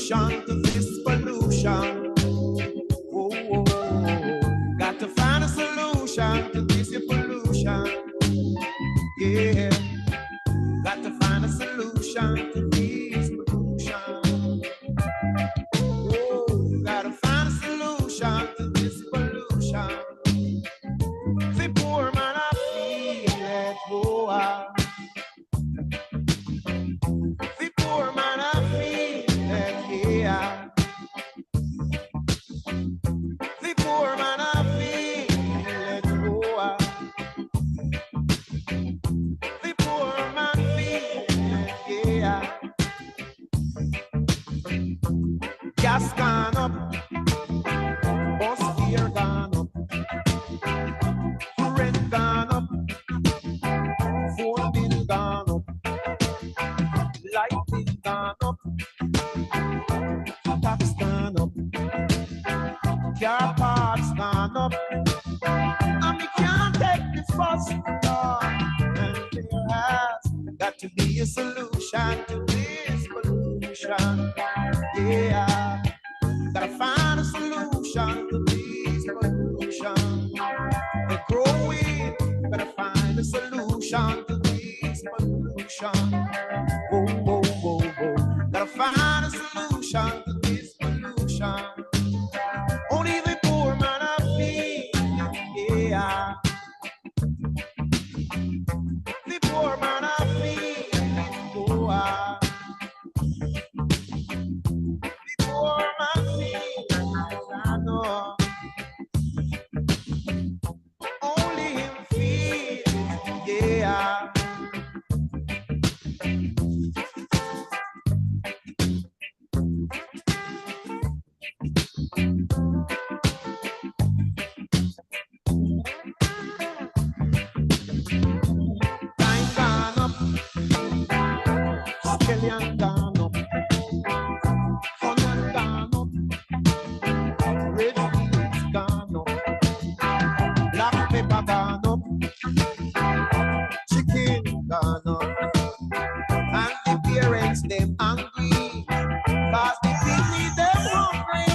solution to this pollution. Oh, oh, oh. Got to find a solution to this pollution. Yeah, got to find a solution to this pollution. Oh, gotta find a solution to this pollution. The poor man I feel it go out. The poor man I feel it yeah. The poor man I feel it go out. The poor man feel it yeah. Gas gone up, bus fare gone up, rent gone up, phone bill gone up, light bill gone up, tax gone up, car parts gone up, and we can't take this bus no. And there has got to be a solution to this pollution. Yeah, gotta find a solution to this pollution. They're growing, gotta find a solution to this pollution. Oh, oh, oh, oh. Gotta find a solution to this pollution. Only the poor man I feel, yeah. The poor man I feel, oh, ah. Poor man feels, I know. Only him feels, yeah. Time gone up, skillion gone up. Gone up, chicken gone up, and the parents them angry, cause the baby them hungry,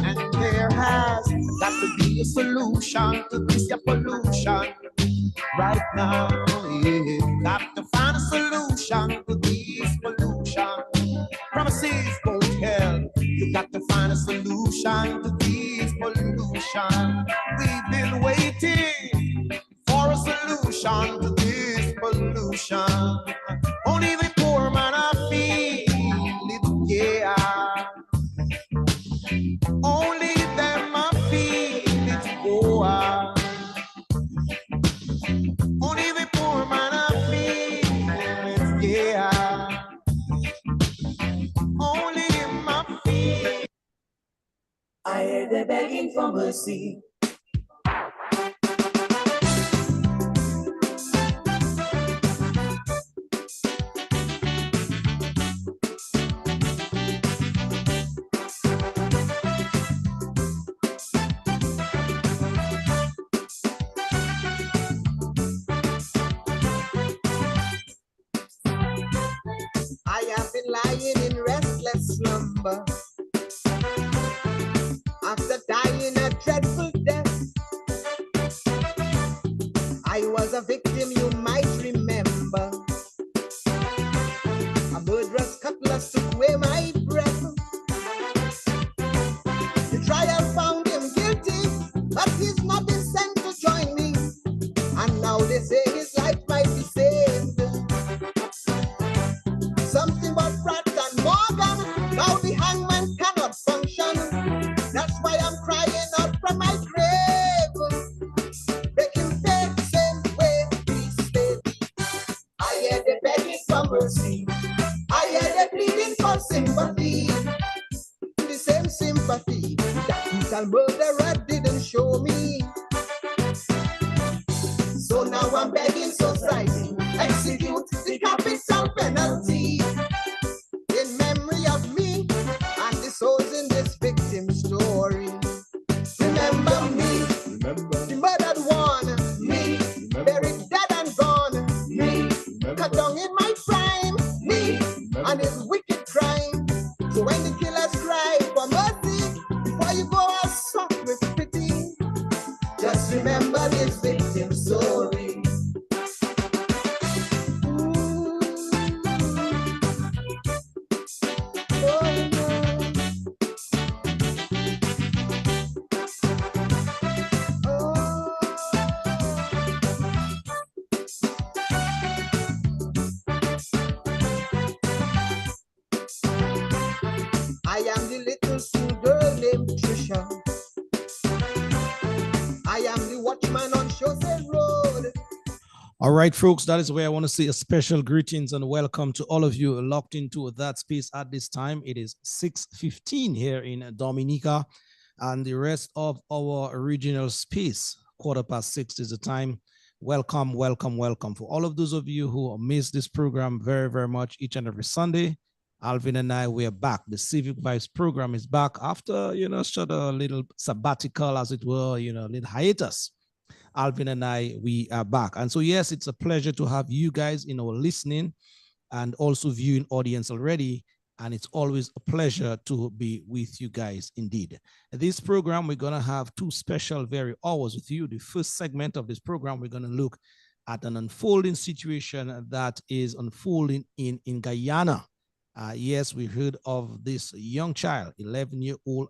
and there has got to be a solution to this pollution right now. Yeah. Got to find a solution to this pollution. Promises won't help. You got to find a solution to this pollution. We've been waiting for a solution to this pollution. Only the poor man I feel it, yeah. Only them I feel it, go out. Only the poor man I feel it, yeah. Only him I feel. I hear the begging for mercy. I have been lying in restless slumber after dying a dreadful death. I was a victim, you might remember. A murderous cutlass took away my breath. The trial found him guilty, but he's not been sent to join me. And now they say his life might be saved. Something about Pratt and Morgan, now the hangman cannot function. That's why I'm crying out from my grave. Make him pay the same way he stayed. I hear the begging for mercy. I hear the pleading for sympathy. The same sympathy that brutal murderer didn't show me. So now I'm begging society, execute the capital penalty in memory of me and the souls in this victim story. Remember me, the murdered one, me, buried dead and gone, me, cut down in my prime, me, and his wicked crime. So when the All right, folks, that is where I want to say a special greetings and welcome to all of you locked into that space at this time. It is 6:15 here in Dominica, and the rest of our original space, 6:15 is the time. Welcome, welcome, welcome. For all of those of you who miss this program very, very much each and every Sunday, Alvin and I, we are back. The Civic Vibes program is back after, sort of a little sabbatical, as it were, a little hiatus. Alvin and I, we are back. And so, yes, it's a pleasure to have you guys in our listening and also viewing audience already. And it's always a pleasure to be with you guys indeed. This program, we're going to have two special very hours with you. The first segment of this program, we're going to look at an unfolding situation that is unfolding in Guyana. Yes, we heard of this young child, 11-year-old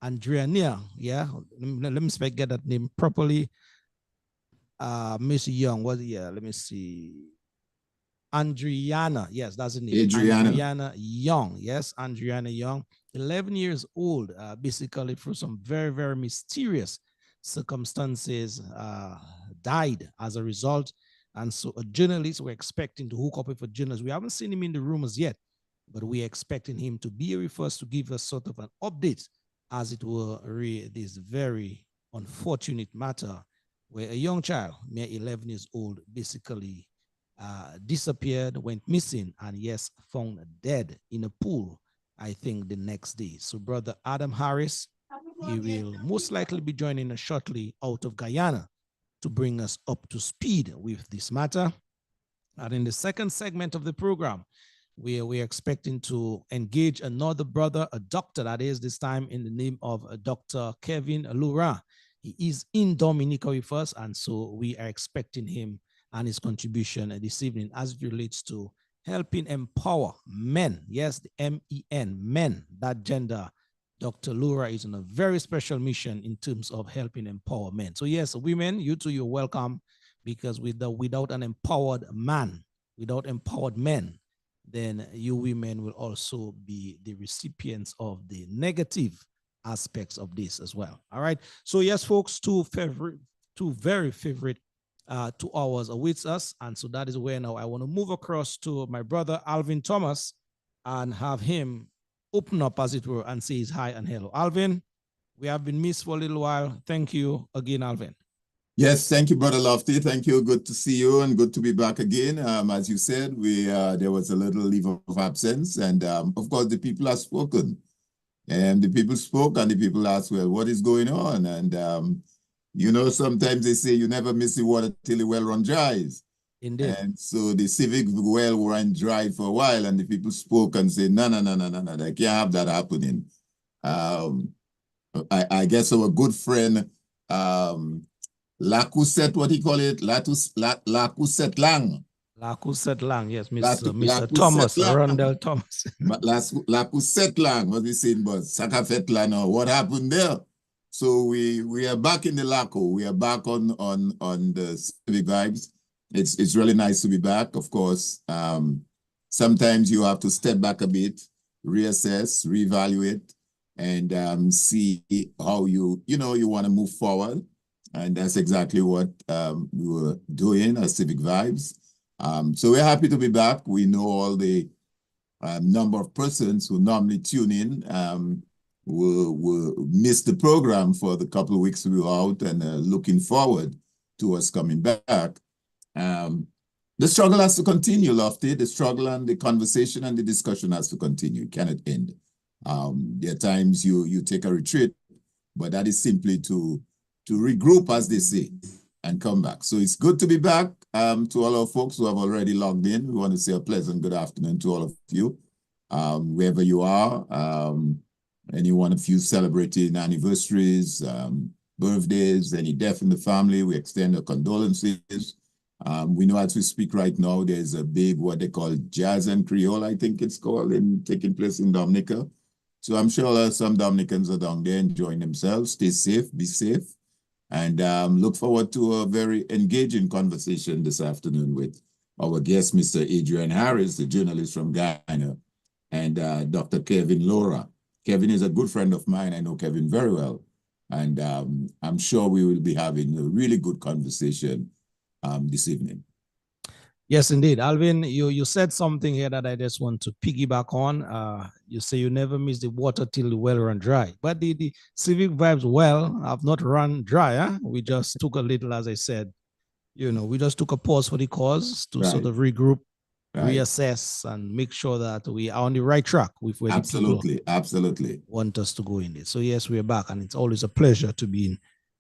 Andrea, yeah. Let me get that name properly. Miss Young, let me see. Andriana, yes, that's the name. Andriana Young, yes, Andriana Young, 11 years old, basically through some very, very mysterious circumstances, died as a result. And so a journalist, we're expecting to hook up with a journalist. We haven't seen him in the rumors yet, but we're expecting him to be here with us to give us sort of an update, as it were, this very unfortunate matter where a young child, mere 11 years old, basically disappeared, went missing, and yes, found dead in a pool, I think, the next day. So Brother Adam Harris, he will most likely be joining us shortly out of Guyana to bring us up to speed with this matter. And in the second segment of the program, we're expecting to engage another brother, a doctor, that is, this time in the name of Dr. Kevin Lura. He is in Dominica with us, and so we are expecting him and his contribution this evening as it relates to helping empower men. Yes, the MEN, men, that gender. Dr. Lura is on a very special mission in terms of helping empower men. So yes, women, you too, you're welcome, because without an empowered man, without empowered men, then you women will also be the recipients of the negative aspects of this as well. All right. So yes, folks, two very favorite 2 hours awaits us. And so that is where now I want to move across to my brother, Alvin Thomas, and have him open up, as it were, and say his hi and hello. Alvin, we have been missed for a little while. Thank you again, Alvin. Yes, thank you, Brother Lofty. Thank you. Good to see you and good to be back again. As you said, there was a little leave of absence, and of course, the people have spoken. And the people spoke, and the people asked, well, what is going on? And, sometimes they say you never miss the water till the well run dries. Indeed. And so the civic well ran dry for a while, and the people spoke and said, no, they can't have that happening. I guess our good friend, Lakuset, what do you call it? Lakuset Lang. Lakuset Lang, yes, Mr. Thomas, Rondell Thomas. Lakuset Lang, what we saying about Sakafet Lang, or what happened there? So we are back in the Laco. We are back on the Civic Vibes. It's really nice to be back. Of course, sometimes you have to step back a bit, reassess, reevaluate, and see how you want to move forward. And that's exactly what we were doing at Civic Vibes. So we're happy to be back. We know all the number of persons who normally tune in will miss the program for the couple of weeks we were out, and looking forward to us coming back. The struggle has to continue, Lofty. The struggle and the conversation and the discussion has to continue. It cannot end. There are times you take a retreat, but that is simply to regroup, as they say, and come back. So it's good to be back. To all our folks who have already logged in, we want to say a pleasant good afternoon to all of you, wherever you are. Any one of you celebrating anniversaries, birthdays, any death in the family, we extend our condolences. We know as we speak right now, there's a big, what they call Jazz and Creole, I think it's called, taking place in Dominica. So I'm sure some Dominicans are down there enjoying themselves. Stay safe, be safe. And look forward to a very engaging conversation this afternoon with our guest, Mr. Adrian Harris, the journalist from Guyana, and Dr. Kevin Lura. Kevin is a good friend of mine. I know Kevin very well. And I'm sure we will be having a really good conversation this evening. Yes, indeed. Alvin, you said something here that I just want to piggyback on. You say you never miss the water till the well run dry. But the Civic Vibes well have not run dry. Huh? We just took a little, as I said, we just took a pause for the cause to sort of regroup, reassess, and make sure that we are on the right track with where absolutely, the people absolutely want us to go in it. So yes, we're back, and it's always a pleasure to be in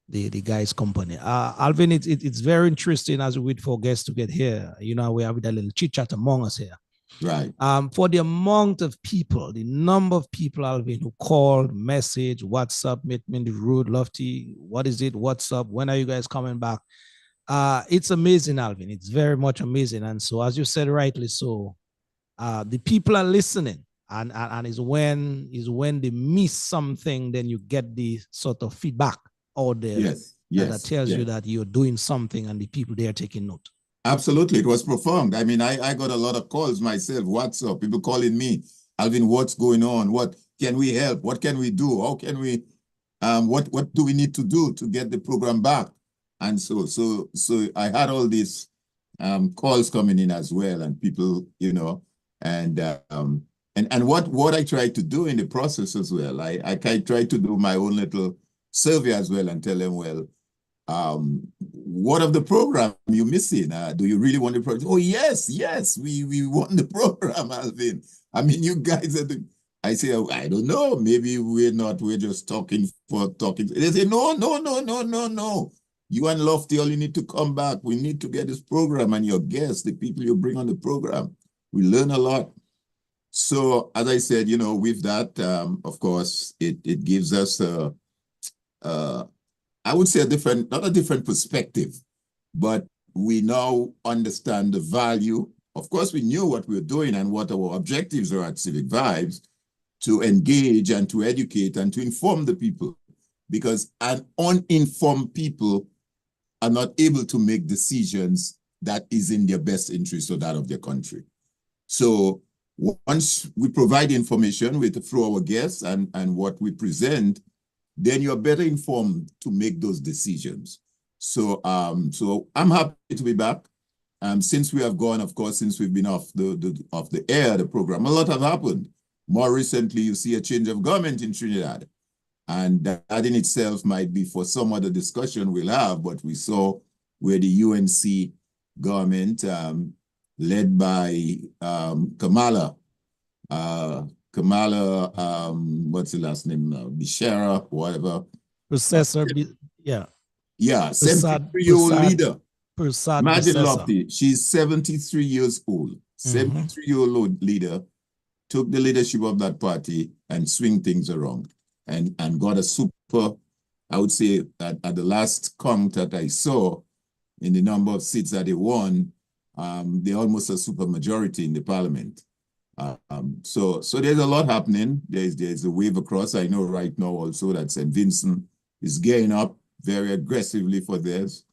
the guy's company. Alvin, it's very interesting as we wait for guests to get here. We have a little chit chat among us here. Right. For the amount of people, the number of people, Alvin, who called, message, WhatsApp, meet me in the road, Lofty, what is it? What's up? When are you guys coming back? It's amazing, Alvin. It's very much amazing. And so, as you said rightly so, the people are listening. And is when they miss something, then you get the sort of feedback out there that tells you that you're doing something and the people there are taking note. Absolutely. It was profound. I mean, I got a lot of calls myself, WhatsApp, people calling me, Alvin, what's going on? What can we help? What can we do? How can we, what do we need to do to get the program back? And so I had all these calls coming in as well, and people, and what I tried to do in the process as well, I tried to do my own little survey as well and tell them, well, what of the program you missing? Do you really want the program? Oh, yes, we want the program, Alvin. I mean, you guys are I say, I don't know, maybe we're just talking for talking. They say, no. You and Lofty, all you need to come back. We need to get this program and your guests, the people you bring on the program. We learn a lot. So, as I said, with that, of course, it gives us I would say not a different perspective, but we now understand the value. Of course, we knew what we were doing and what our objectives are at Civic Vibes, to engage and to educate and to inform the people, because an uninformed people are not able to make decisions that is in their best interest or that of their country. So once we provide information through our guests and what we present, then you're better informed to make those decisions. So I'm happy to be back. Since we have gone, of course, since we've been off the air, the program, a lot have happened. More recently, you see a change of government in Trinidad. And that in itself might be for some other discussion we'll have, but we saw where the UNC government, led by Kamala, what's the last name? Bishara, whatever. Processor, yeah. Yeah, 73-year-old leader. Imagine Lofty, she's 73 years old. 73-year-old leader took the leadership of that party and swing things around. And got a super, I would say that at the last count that I saw in the number of seats that they won, they're almost a super majority in the parliament. So there's a lot happening. There's a wave across. I know right now also that St. Vincent is gearing up very aggressively for theirs.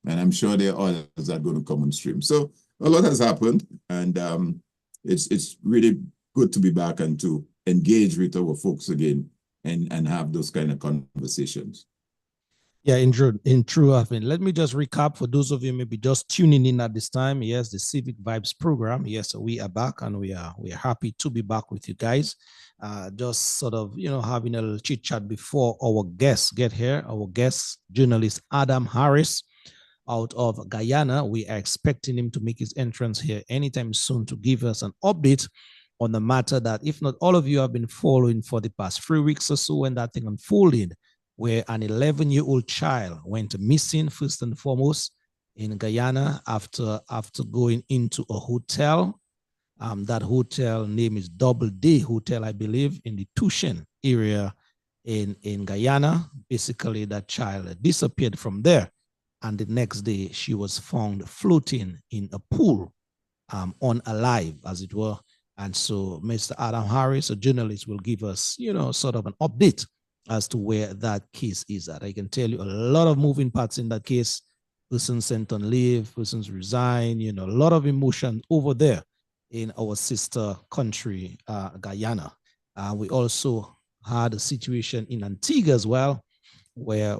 And I'm sure there are others that are going to come on stream. So a lot has happened. And it's really good to be back and to engage with our folks again. And have those kind of conversations. Yeah, in true, I mean, let me just recap for those of you maybe just tuning in at this time. Yes, the Civic Vibes program. Yes, we are back, and we are happy to be back with you guys. Just sort of having a little chit chat before our guests get here. Our guest, journalist Adam Harris, out of Guyana. We are expecting him to make his entrance here anytime soon to give us an update on the matter that, if not all of you have been following for the past 3 weeks or so, when that thing unfolded, where an 11-year-old child went missing, first and foremost, in Guyana after going into a hotel. That hotel name is Double D Hotel, I believe, in the Tushen area in Guyana. Basically, that child disappeared from there. And the next day, she was found floating in a pool, unalive, as it were. And so Mr. Adam Harris, a journalist, will give us, sort of an update as to where that case is at. I can tell you a lot of moving parts in that case. Persons sent on leave, persons resign, a lot of emotion over there in our sister country, Guyana. We also had a situation in Antigua as well, where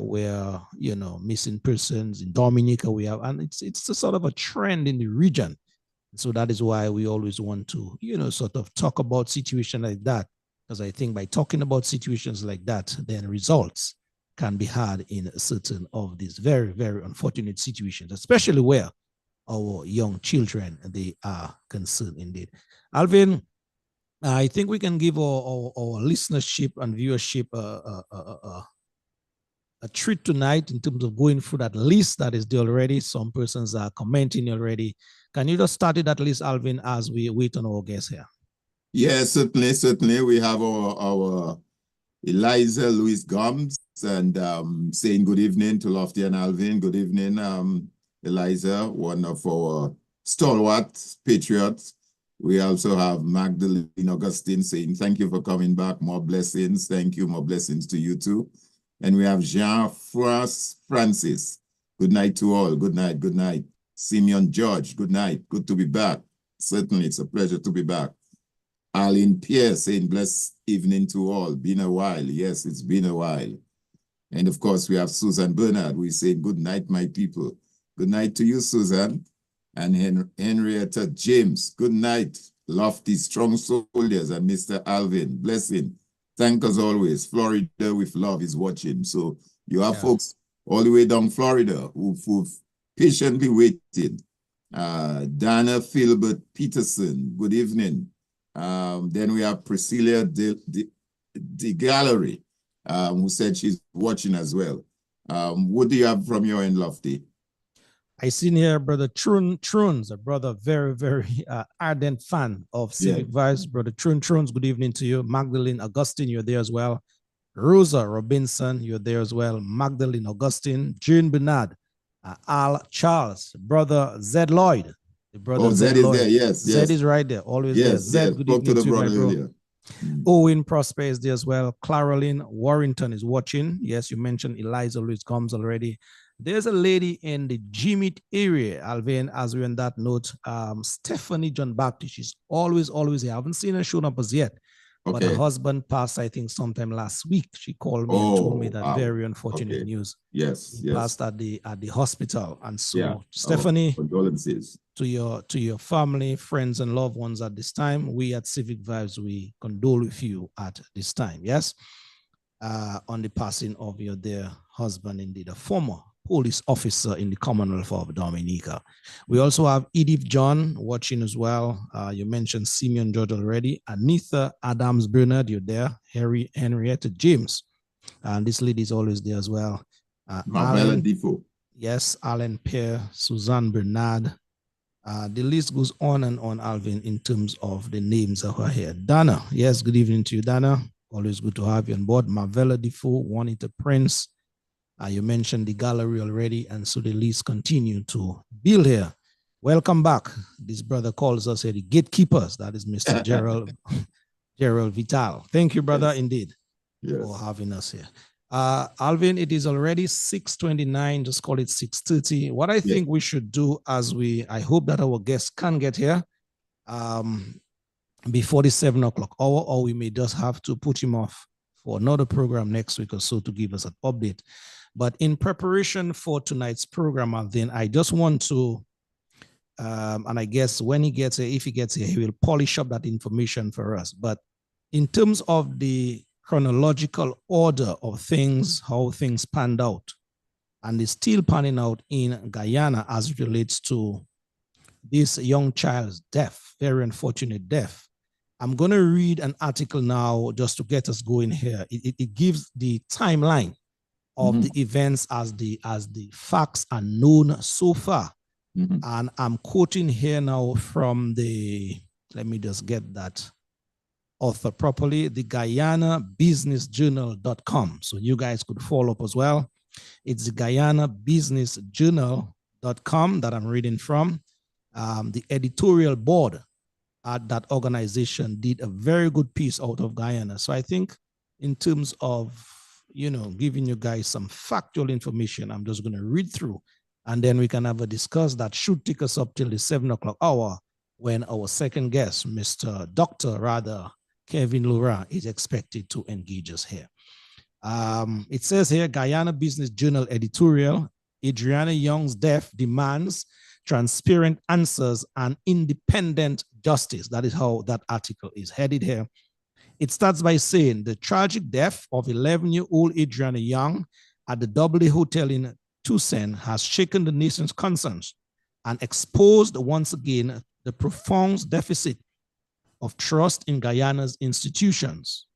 you know, missing persons in Dominica we have, and it's a sort of a trend in the region. So that is why we always want to, you know, sort of talk about situations like that, because I think by talking about situations like that, then results can be had in certain of these very, very unfortunate situations, especially where our young children, they are concerned indeed. Alvin, I think we can give our listenership and viewership a treat tonight in terms of going through that list that is there already. Some persons are commenting already. Can you just start it at least, Alvin, as we wait on our guests here? Yes, certainly, certainly. We have our Eliza Louis Gomes and saying good evening to Lofty and Alvin. Good evening, Eliza, one of our stalwart patriots. We also have Magdalene Augustine saying thank you for coming back. More blessings. Thank you. More blessings to you too. And we have Jean-François Francis. Good night to all. Good night. Good night. Simeon George. Good night. Good to be back. Certainly, it's a pleasure to be back. Arlene Pierre saying blessed evening to all. Been a while. Yes, it's been a while. And of course, we have Susan Bernard. We say good night, my people. Good night to you, Susan. And Henrietta James. Good night, lofty, strong soldiers, and Mr. Alvin. Blessing. Thank us always. Florida with love is watching. So you have folks all the way down Florida who've patiently waited. Dana Philbert Peterson, good evening. Then we have Priscilla de Gallery, who said she's watching as well. What do you have from your end, Lofty? I seen here Brother Truns, a brother, very, very ardent fan of Civic Vibes. Brother Truns, good evening to you. Magdalene Augustine, you're there as well. Rosa Robinson, you're there as well. Magdalene Augustine, June Bernard, Al Charles, Brother Zed Lloyd. The brother Zed is there, yes. Zed is right there, always there. Zed, good evening to you, my bro. Owen Prosper is there as well. Caroline Warrington is watching. Yes, you mentioned Eliza Louis Gomes already. There's a lady in the Jimmy area, Alvin, as we're on that note, Stephanie John Baptist. She's always here. I haven't seen her shown up as yet. But her husband passed, I think, sometime last week. She called me and told me that very unfortunate news. Yes, he passed at the hospital. And so, Stephanie, condolences to your family, friends, and loved ones at this time. We at Civic Vibes, we condole with you at this time. Yes, on the passing of your dear husband, indeed, a former police officer in the Commonwealth of Dominica. We also have Edith John watching as well. You mentioned Simeon George already. Anitha Adams Bernard, you're there. Henrietta James. And this lady is always there as well. Marvella Defoe. Yes, Alan Pierre, Suzanne Bernard. The list goes on and on, Alvin, in terms of the names that are here. Dana, yes, good evening to you, Dana. Always good to have you on board. Marvella Defoe, Juanita Prince. You mentioned the gallery already, and so the list continue to build here. Welcome back. This brother calls us here the gatekeepers. That is Mr. Gerald Vital. Thank you, brother, indeed, for having us here. Alvin, it is already 6:29. Just call it 6:30. What I think we should do, I hope that our guests can get here before the 7 o'clock hour, or we may just have to put him off for another program next week or so to give us an update. But in preparation for tonight's program, then I just want to, and I guess when he gets here, if he gets here, he will polish up that information for us. But in terms of the chronological order of things, how things panned out, and is still panning out in Guyana as it relates to this young child's death, very unfortunate death. I'm going to read an article now just to get us going here. It gives the timeline of the events as the facts are known so far. And I'm quoting here now from let me just get that author properly, the GuyanaBusinessJournal.com. So you guys could follow up as well. It's the GuyanaBusinessJournal.com that I'm reading from. The editorial board at that organization did a very good piece out of Guyana. So I think in terms of, giving you guys some factual information, I'm just going to read through, and then we can have a discuss that should take us up till the 7 o'clock hour when our second guest, Dr. Kevin Lura, is expected to engage us here. It says here, Guyana Business Journal editorial, Adriana Young's death demands transparent answers and independent justice. That is how that article is headed here. It starts by saying the tragic death of 11-year-old Adriana Young at the Doubleday Hotel in Tucson has shaken the nation's conscience and exposed once again the profound deficit of trust in Guyana's institutions.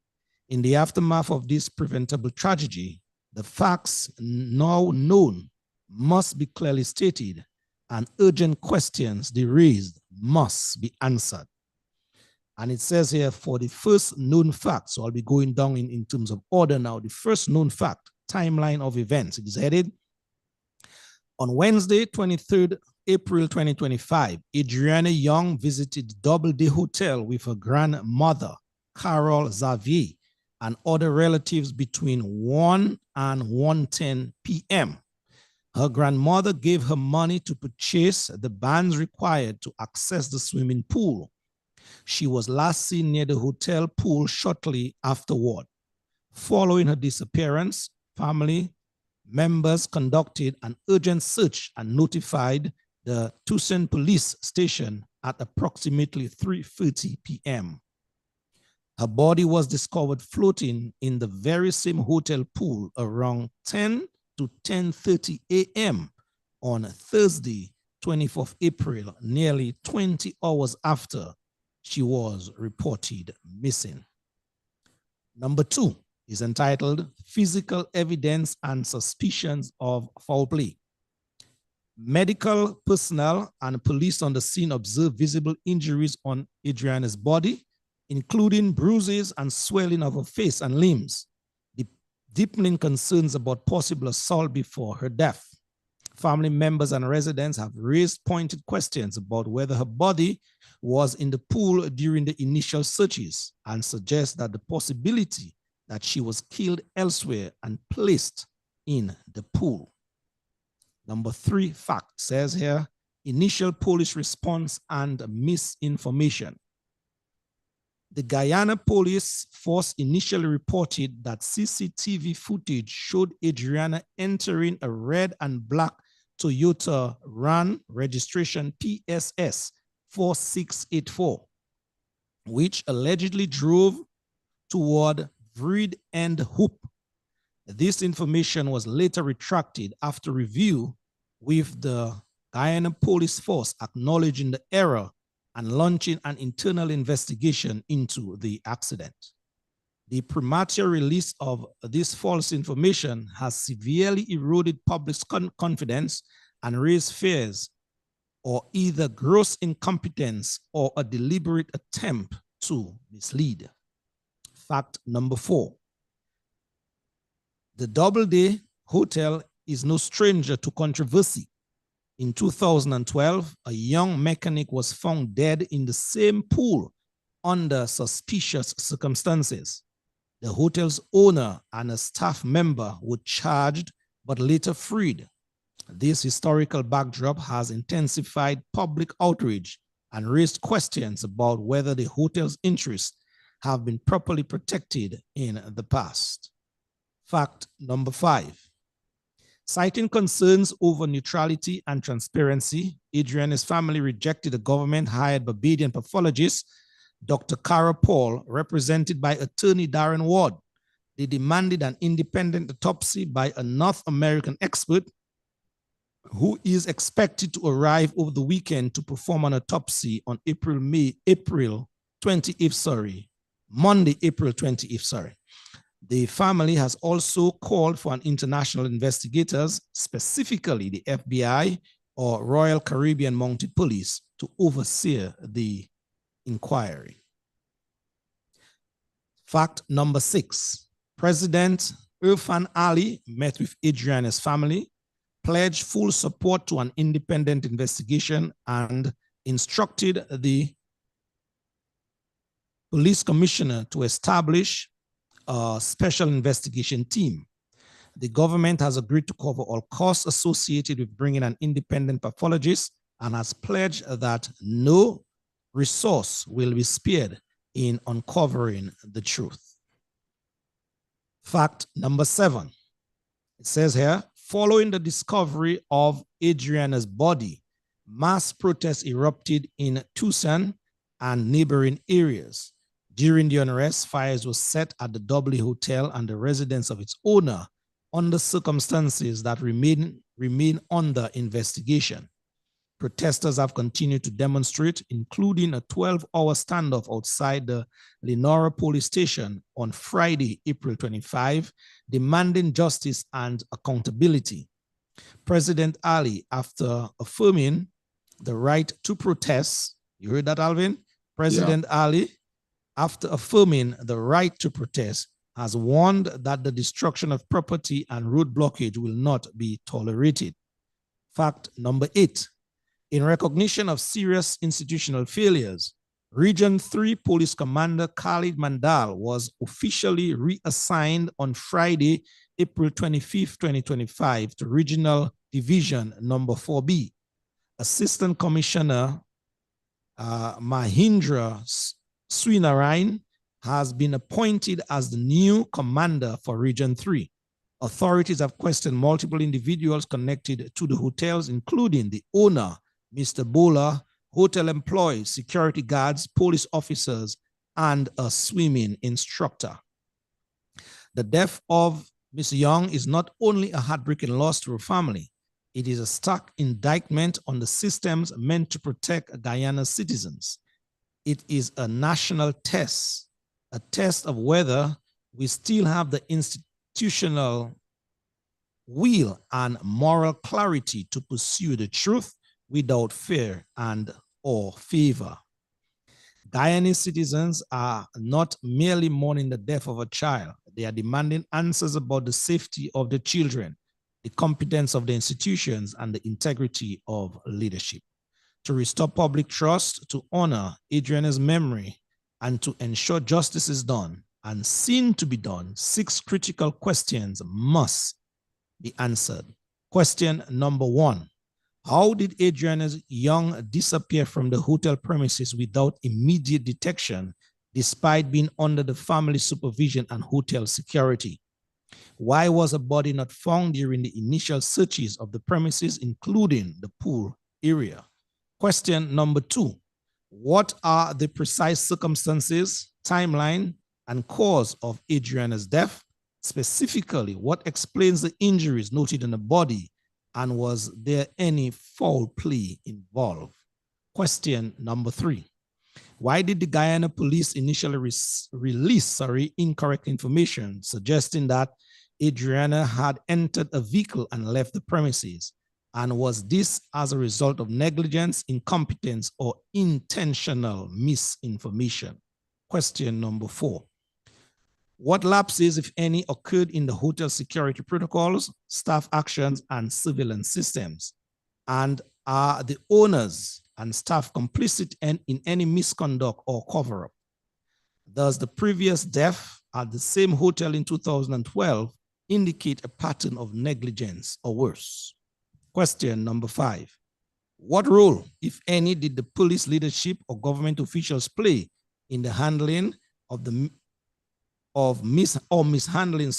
In the aftermath of this preventable tragedy, the facts now known must be clearly stated and urgent questions they raised must be answered. And it says here for the first known fact, so I'll be going down in terms of order now. The first known fact, timeline of events, it is headed on Wednesday, 23rd April 2025, Adriana Young visited Doubleday Hotel with her grandmother, Carol Xavier, and other relatives between 1 and 1:10 p.m. Her grandmother gave her money to purchase the bands required to access the swimming pool. She was last seen near the hotel pool shortly afterward. Following her disappearance, family members conducted an urgent search and notified the Tucson police station at approximately 3:30 p.m. Her body was discovered floating in the very same hotel pool around 10 to 10:30 a.m. on Thursday, 24th April, nearly 20 hours after she was reported missing. Number 2 is entitled Physical Evidence and Suspicions of Foul Play. Medical personnel and police on the scene observed visible injuries on Adriana's body, including bruises and swelling of her face and limbs, deepening concerns about possible assault before her death. Family members and residents have raised pointed questions about whether her body was in the pool during the initial searches and suggest that the possibility that she was killed elsewhere and placed in the pool. Number 3 fact says here, initial police response and misinformation. The Guyana Police Force initially reported that CCTV footage showed Adriana entering a red and black Toyota RAN registration PSS 4684, which allegedly drove toward Vreed and Hoop. This information was later retracted after review, with the Guyana Police Force acknowledging the error and launching an internal investigation into the accident. The premature release of this false information has severely eroded public confidence and raised fears or either gross incompetence or a deliberate attempt to mislead. Fact number 4. The Doubleday Hotel is no stranger to controversy. In 2012, a young mechanic was found dead in the same pool under suspicious circumstances. The hotel's owner and a staff member were charged but later freed. This historical backdrop has intensified public outrage and raised questions about whether the hotel's interests have been properly protected in the past. Fact number 5. Citing concerns over neutrality and transparency, Adriana's family rejected a government-hired Barbadian pathologist, Dr. Cara Paul, represented by attorney Darren Ward. They demanded an independent autopsy by a North American expert who is expected to arrive over the weekend to perform an autopsy on Monday, April 20th. The family has also called for an international investigators, specifically the FBI or Royal Caribbean Mounted Police, to oversee the inquiry. Fact number 6. President Irfan Ali met with Adriana's family, pledged full support to an independent investigation, and instructed the police commissioner to establish a special investigation team. The government has agreed to cover all costs associated with bringing an independent pathologist and has pledged that no resource will be spared in uncovering the truth. Fact number 7. It says here, following the discovery of Adriana's body, mass protests erupted in Tucson and neighboring areas. During the unrest, fires were set at the W Hotel and the residence of its owner under circumstances that remain under investigation. Protesters have continued to demonstrate, including a 12-hour standoff outside the Lura police station on Friday, April 25, demanding justice and accountability. President Ali, after affirming the right to protest, you heard that, Alvin? President Ali, after affirming the right to protest, has warned that the destruction of property and road blockage will not be tolerated. Fact number 8. In recognition of serious institutional failures, Region 3 Police Commander Khalid Mandal was officially reassigned on Friday, April 25, 2025 to Regional Division Number 4B. Assistant Commissioner Mahindra Swinarayan has been appointed as the new commander for Region 3. Authorities have questioned multiple individuals connected to the hotels, including the owner, Mr. Bola, hotel employees, security guards, police officers, and a swimming instructor. The death of Ms. Young is not only a heartbreaking loss to her family, it is a stark indictment on the systems meant to protect Guyana's citizens. It is a national test, a test of whether we still have the institutional will and moral clarity to pursue the truth without fear and or favor. Guyanese citizens are not merely mourning the death of a child. They are demanding answers about the safety of the children, the competence of the institutions, and the integrity of leadership. To restore public trust, to honor Adriana's memory, and to ensure justice is done and seen to be done, 6 critical questions must be answered. Question number 1. How did Adriana Young disappear from the hotel premises without immediate detection, despite being under the family supervision and hotel security? Why was her body not found during the initial searches of the premises, including the pool area? Question number 2. What are the precise circumstances, timeline, and cause of Adriana's death? Specifically, what explains the injuries noted in the body, and was there any foul play involved? Question number 3. Why did the Guyana police initially release incorrect information suggesting that Adriana had entered a vehicle and left the premises? And was this as a result of negligence, incompetence, or intentional misinformation? Question number 4. What lapses, if any, occurred in the hotel security protocols, staff actions, and surveillance systems? And are the owners and staff complicit in any misconduct or cover-up? Does the previous death at the same hotel in 2012 indicate a pattern of negligence or worse? Question number 5. What role, if any, did the police leadership or government officials play in the handling of the mishandling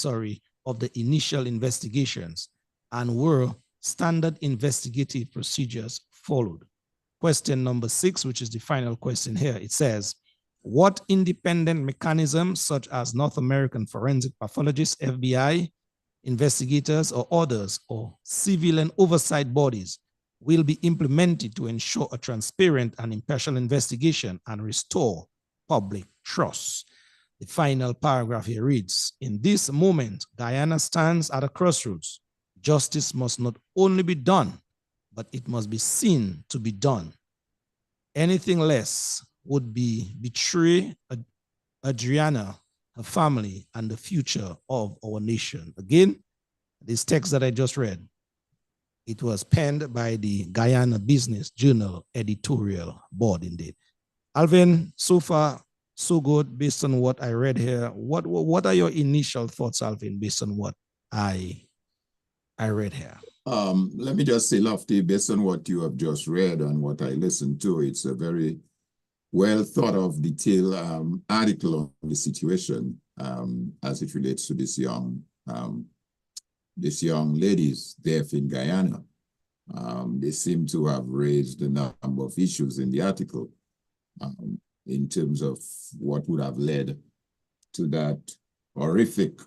of the initial investigations, and were standard investigative procedures followed? Question number 6, which is the final question here, it says, what independent mechanisms, such as North American forensic pathologists, FBI, investigators, or others, or civilian oversight bodies will be implemented to ensure a transparent and impartial investigation and restore public trust? The final paragraph here reads, in this moment, Guyana stands at a crossroads. Justice must not only be done, but it must be seen to be done. Anything less would be betray Adriana, her family, and the future of our nation. Again, this text that I just read, it was penned by the Guyana Business Journal editorial board indeed. Alvin, so far, so good based on what I read here. What are your initial thoughts, Alvin, based on what I read here? Let me just say, Lofty, based on what you have just read and what I listened to, it's a very well thought of detailed article on the situation as it relates to this young lady's death in Guyana. They seem to have raised a number of issues in the article in terms of what would have led to that horrific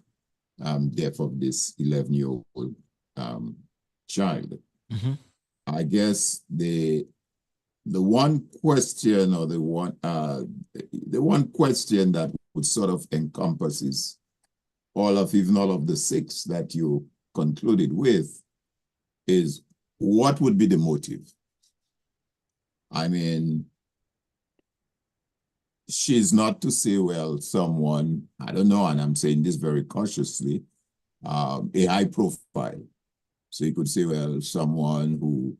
death of this 11-year-old child. Mm-hmm. I guess the one question, or the one question that would sort of encompasses even all of the 6 that you concluded with is, what would be the motive? I mean, she's not to say, well, someone, I don't know, and I'm saying this very cautiously, a high profile. So you could say, well, someone who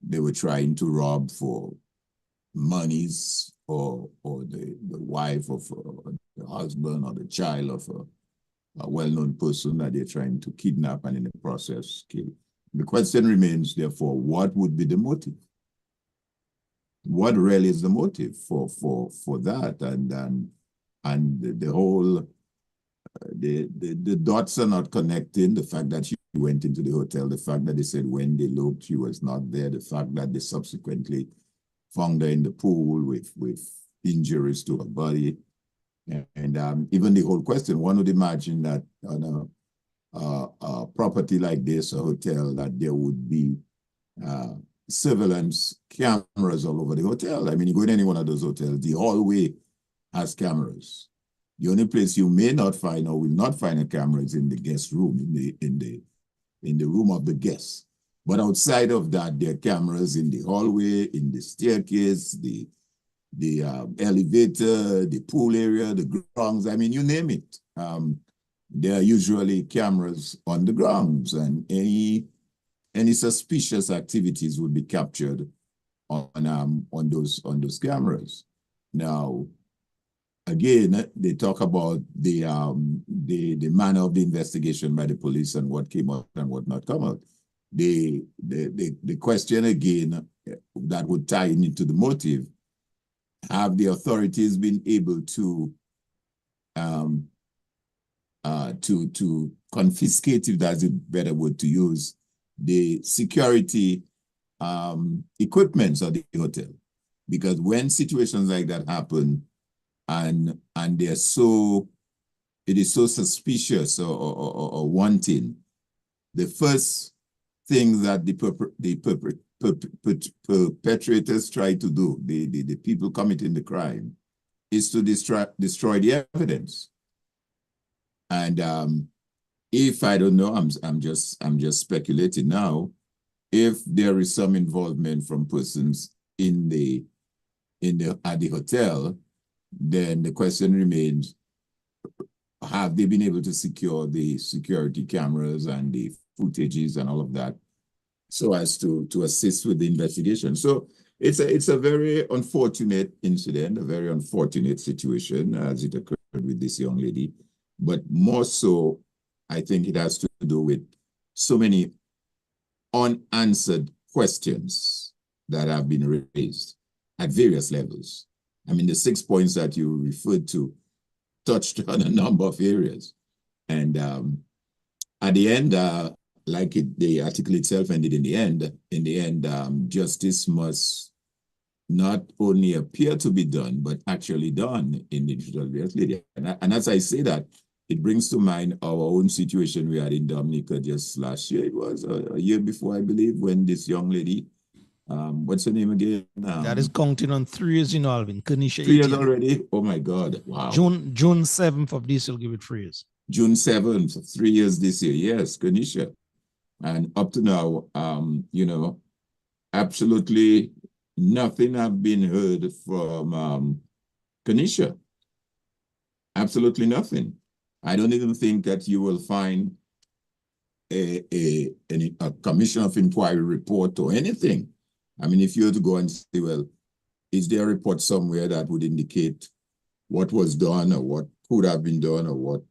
they were trying to rob for monies, or the wife of the husband or the child of a well-known person that they're trying to kidnap and in the process kill. The question remains, therefore, what would be the motive? What really is the motive for that? And the whole the dots are not connecting. The fact that she went into the hotel, the fact that they said when they looked she was not there, the fact that they subsequently found her in the pool with injuries to her body, and even the whole question, one would imagine that on a property like this, a hotel, that there would be surveillance cameras all over the hotel. I mean, you go in any one of those hotels, the hallway has cameras. The only place you may not find or will not find a camera is in the guest room, in the room of the guests. But outside of that, there are cameras in the hallway, in the staircase, the elevator, the pool area, the grounds. I mean, you name it. There are usually cameras on the grounds, and any suspicious activities would be captured on those cameras. Now, again, they talk about the manner of the investigation by the police and what came out and what not come out. The question again that would tie into the motive: have the authorities been able to confiscate, if that's a better word to use, the security equipments of the hotel? Because when situations like that happen, and it is so suspicious or wanting, the first thing that the perpetrators try to do, the people committing the crime, is to destroy the evidence. And if I don't know, I'm just speculating now, if there is some involvement from persons at the hotel, then the question remains: have they been able to secure the security cameras and the footages and all of that, so as to assist with the investigation? So it's a very unfortunate incident, a very unfortunate situation as it occurred with this young lady. But more so, I think it has to do with so many unanswered questions that have been raised at various levels. I mean, the 6 points that you referred to touched on a number of areas. And at the end, like the article itself ended, in the end, justice must not only appear to be done, but actually done in the Editorial lady. And as I say that, it brings to mind our own situation we had in Dominica just last year. It was a year before, I believe, when this young lady, what's her name again? That is counting on 3 years, Alvin. Kanisha 3 years already? Oh my God, wow. June 7th of this, you'll give it 3 years. June 7th, 3 years this year, yes, Kanisha. And up to now, absolutely nothing have been heard from Kanisha. Absolutely nothing. I don't even think that you will find a commission of inquiry report or anything. I mean, if you were to go and say, well, is there a report somewhere that would indicate what was done or what could have been done or what,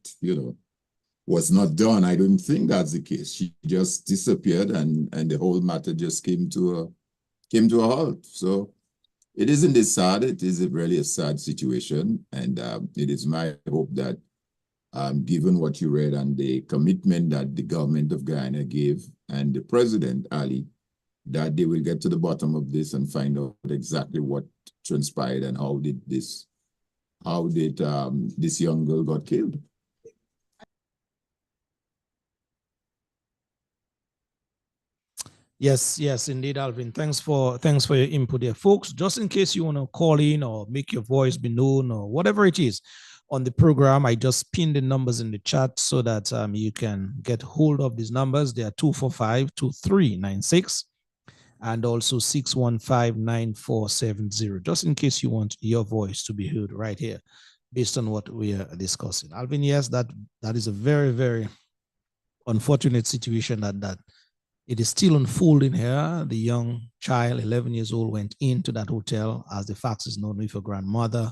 was not done? I don't think that's the case. She just disappeared, and the whole matter just came to a halt. So it isn't this sad. It is really a sad situation. And it is my hope that given what you read and the commitment that the government of Guyana gave and the president, Ali, that they will get to the bottom of this and find out exactly what transpired and how did this young girl got killed. Yes, yes, indeed, Alvin. Thanks for your input there, folks. Just in case you want to call in or make your voice be known or whatever it is on the program, I just pinned the numbers in the chat so that you can get hold of these numbers. They are 245-2396 and also 615-9470. Just in case you want your voice to be heard right here, based on what we are discussing. Alvin, yes, that is a very, very unfortunate situation that it is still unfolding here. The young child, 11 years old, went into that hotel, as the facts is known, with her grandmother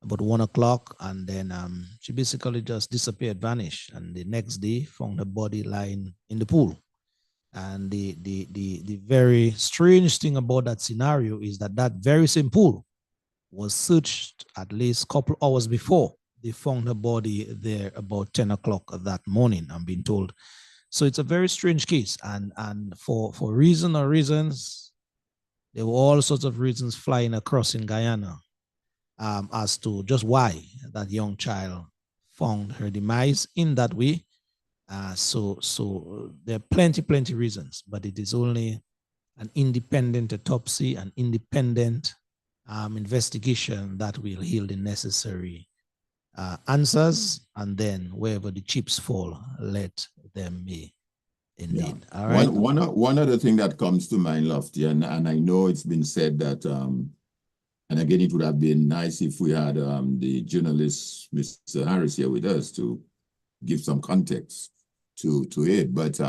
about 1 o'clock, and then she basically just disappeared, vanished, and the next day found her body lying in the pool. And the very strange thing about that scenario is that very same pool was searched at least a couple hours before they found her body there about 10 o'clock that morning, I'm being told. So it's a very strange case, and for reasons, there were all sorts of reasons flying across in Guyana as to just why that young child found her demise in that way. So there are plenty reasons, but it is only an independent autopsy, an independent investigation that will yield the necessary answers, and then wherever the chips fall, let them be. Indeed. Yeah. All right. One other thing that comes to mind, Lofty, and I know it's been said that, and again, it would have been nice if we had the journalist, Mr. Harris, here with us to give some context to it. But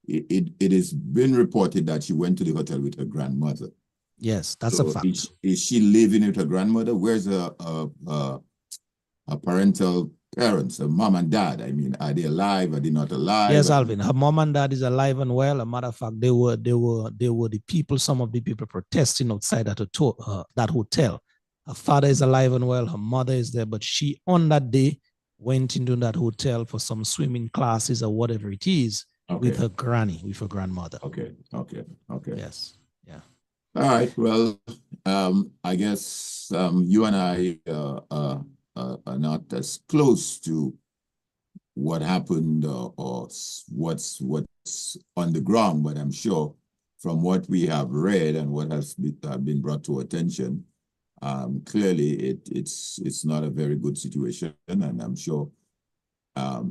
it has been reported that she went to the hotel with her grandmother. Yes, that's a fact. Is she living with her grandmother? Where's her parental parents, her mom and dad? I mean, are they alive? Are they not alive? Yes, Alvin. Her mom and dad is alive and well. As a matter of fact, they were the people, some of the people protesting outside that hotel. Her father is alive and well. Her mother is there, but she on that day went into that hotel for some swimming classes or whatever it is with her granny, with her grandmother. Okay. Yes. Yeah. All right. Well, I guess you and I are not as close to what happened or what's on the ground, but I'm sure from what we have read and what has been brought to attention, clearly it's not a very good situation, and I'm sure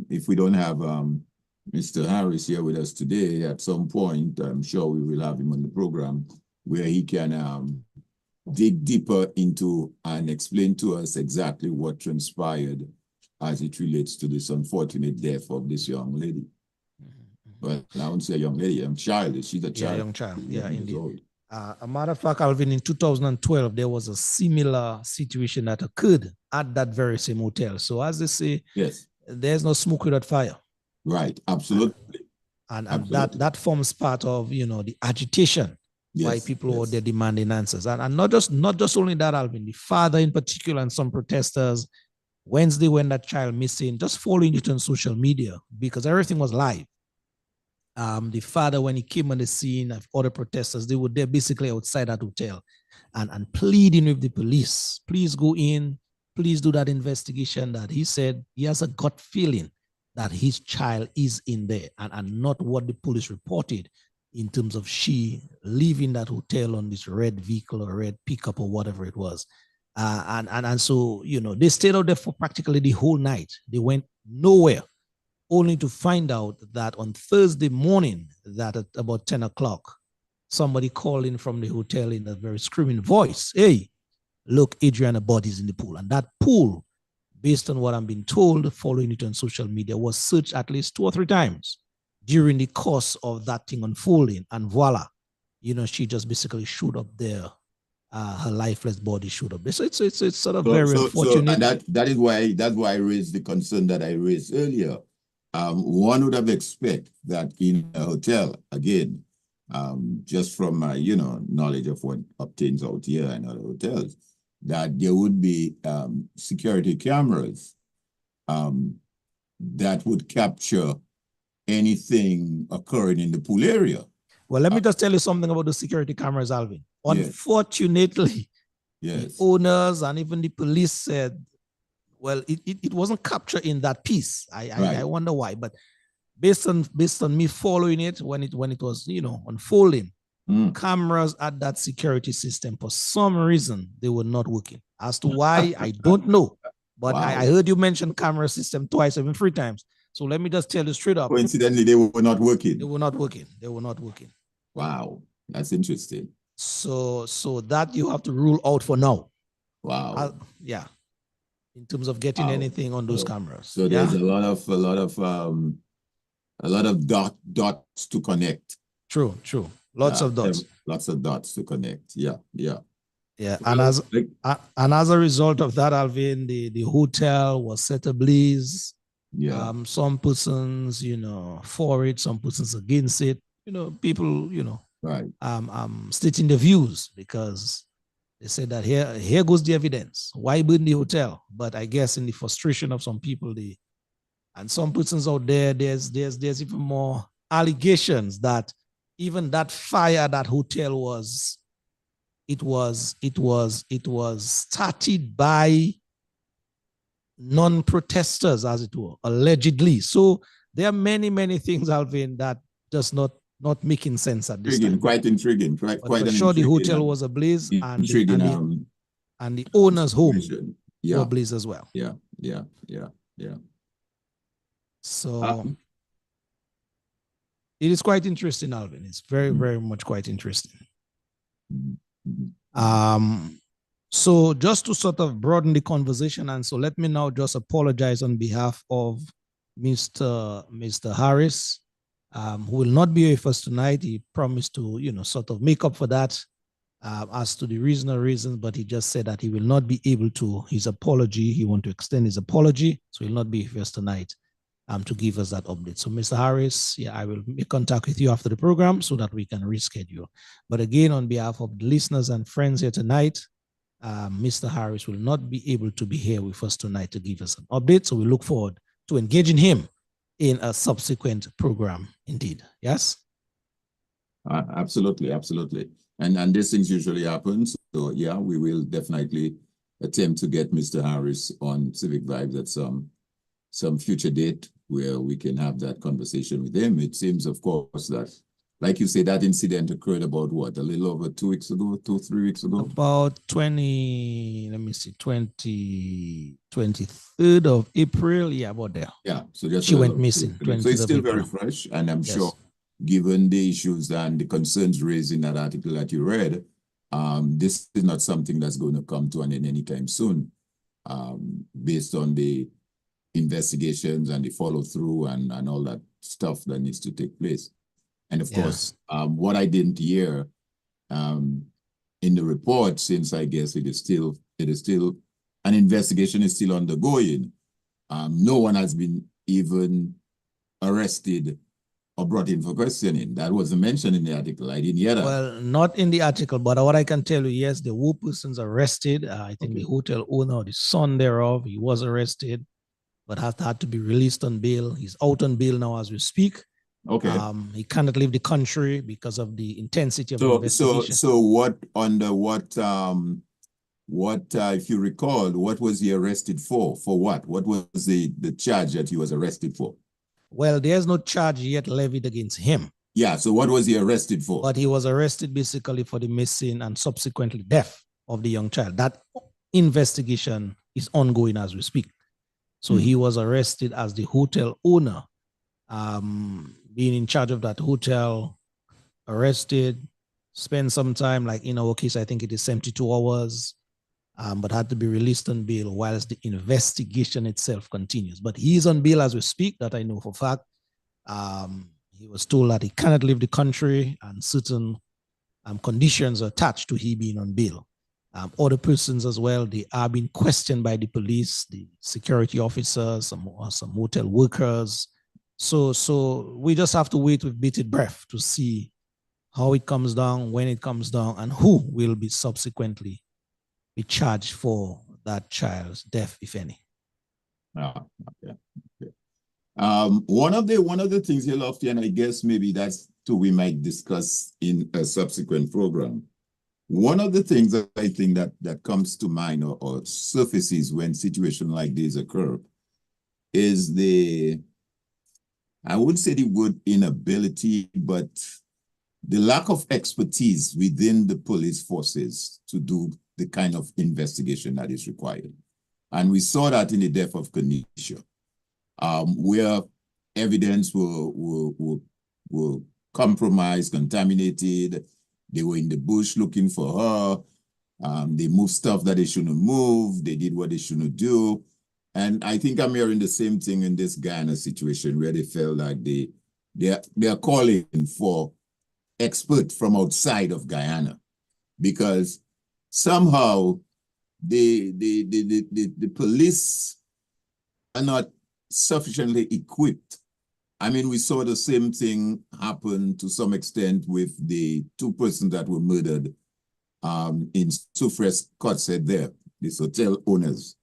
if we don't have Mr. Harris here with us today, at some point, I'm sure we will have him on the program where he can dig deeper into and explain to us exactly what transpired as it relates to this unfortunate death of this young lady. But I won't say young lady, young child. She's a child. Yeah, young child. Yeah, indeed. A matter of fact, Alvin, in 2012, there was a similar situation that occurred at that very same hotel. So as they say, yes, there's no smoke without fire. Right, absolutely. And absolutely. that forms part of, the agitation. Yes, why people are there demanding answers. And not just only that, Alvin, the father in particular and some protesters, Wednesday when that child missing, just following it on social media because everything was live. The father, when he came on the scene of other protesters, they were there basically outside that hotel and pleading with the police, please go in, please do that investigation. That he said he has a gut feeling that his child is in there and not what the police reported in terms of she leaving that hotel on this red vehicle or red pickup or whatever it was. And so, they stayed out there for practically the whole night. They went nowhere, only to find out that on Thursday morning, that at about 10 o'clock, somebody called in from the hotel in a very screaming voice, hey, look, Adriana body's in the pool. And that pool, based on what I'm being told, following it on social media, was searched at least 2 or 3 times during the course of that thing unfolding, and voila, she just basically showed up there. Her lifeless body showed up there. So it's sort of very unfortunate. And that's why I raised the concern that I raised earlier. One would have expected that in a hotel, again, just from my, knowledge of what obtains out here and other hotels, that there would be security cameras that would capture anything occurring in the pool area. Well, let me just tell you something about the security cameras, Alvin. Yes. Unfortunately, Yes. the owners and even the police said, well, it wasn't captured in that piece. I wonder why, but based on me following it when it was unfolding, cameras at that security system, for some reason they were not working. As to why, I don't know. But wow. I heard you mention camera system twice, even 3 times. So let me just tell you straight up. Coincidentally, they were not working. They were not working. They were not working. Wow, that's interesting. So that you have to rule out for now. Wow. Yeah. In terms of getting anything on those cameras. So there's a lot of dots to connect. True. Lots of dots. Lots of dots to connect. Yeah. And as a result of that, Alvin, the hotel was set ablaze. Yeah. Some persons, for it, some persons against it. People, right. stating the views because they said that here goes the evidence. Why burn the hotel? But I guess in the frustration of some people, and some persons out there, there's even more allegations that even that fire at that hotel was started by non-protesters, as it were, allegedly. So there are many things, Alvin, that does not making sense at this time. Quite intriguing. Quite for sure, the hotel was ablaze, and the owner's home were ablaze as well. Yeah. So it is quite interesting, Alvin. It's very, very much quite interesting. So just to sort of broaden the conversation, and so let me now just apologize on behalf of Mr. Harris, who will not be with us tonight. He promised to, sort of make up for that as to the reasons, but he just said that he will not be able to. His apology, he want to extend his apology, so he'll not be with us tonight to give us that update. So Mr. Harris, I will make contact with you after the program so that we can reschedule. But again, on behalf of the listeners and friends here tonight, Mr. Harris will not be able to be here with us tonight to give us an update. So we look forward to engaging him in a subsequent program indeed. Yes? Absolutely. And these things usually happen. So yeah, we will definitely attempt to get Mr. Harris on Civic Vibes at some future date where we can have that conversation with him. It seems, of course, that, like you say, that incident occurred about what, a little over 2 weeks ago, 3 weeks ago? About 23rd of April. Yeah, about there. Yeah, so just she went missing. So it's still very fresh, and I'm sure, given the issues and the concerns raised in that article that you read, this is not something that's going to come to an end anytime soon, based on the investigations and the follow-through and all that stuff that needs to take place. And of course, what I didn't hear in the report, since I guess it is still an investigation is still undergoing, no one has been even arrested or brought in for questioning. That wasn't mentioned in the article. I didn't hear that. Well, not in the article, but what I can tell you, yes, there were persons arrested. I think the hotel owner, the son thereof, he was arrested, but had to be released on bail. He's out on bail now as we speak. Okay. He cannot leave the country because of the intensity of the investigation. So if you recall, what was he arrested for? For what? What was the charge that he was arrested for? Well, there's no charge yet levied against him. Yeah, so what was he arrested for? But he was arrested basically for the missing and subsequently death of the young child. That investigation is ongoing as we speak. So he was arrested as the hotel owner, being in charge of that hotel, arrested, spent some time, like in our case, I think it is 72 hours, but had to be released on bail whilst the investigation itself continues. But he is on bail as we speak, that I know for a fact. He was told that he cannot leave the country and certain conditions are attached to he being on bail. Other persons as well, they are being questioned by the police, the security officers, some hotel workers. So we just have to wait with bated breath to see how it comes down, when it comes down, and who will be subsequently be charged for that child's death, if any. Okay. One of the things here, Lofty, and I guess maybe that's too we might discuss in a subsequent program. One of the things that I think that comes to mind or surfaces when situations like this occur is I would say the word inability, but the lack of expertise within the police forces to do the kind of investigation that is required. And we saw that in the death of Kanisha, where evidence were compromised, contaminated. They were in the bush looking for her. They moved stuff that they shouldn't move. They did what they shouldn't do. And I think I'm hearing the same thing in this Guyana situation where they felt like they are calling for experts from outside of Guyana because somehow the police are not sufficiently equipped. I mean, we saw the same thing happen to some extent with the two persons that were murdered in Sufres Kotset there, these hotel owners.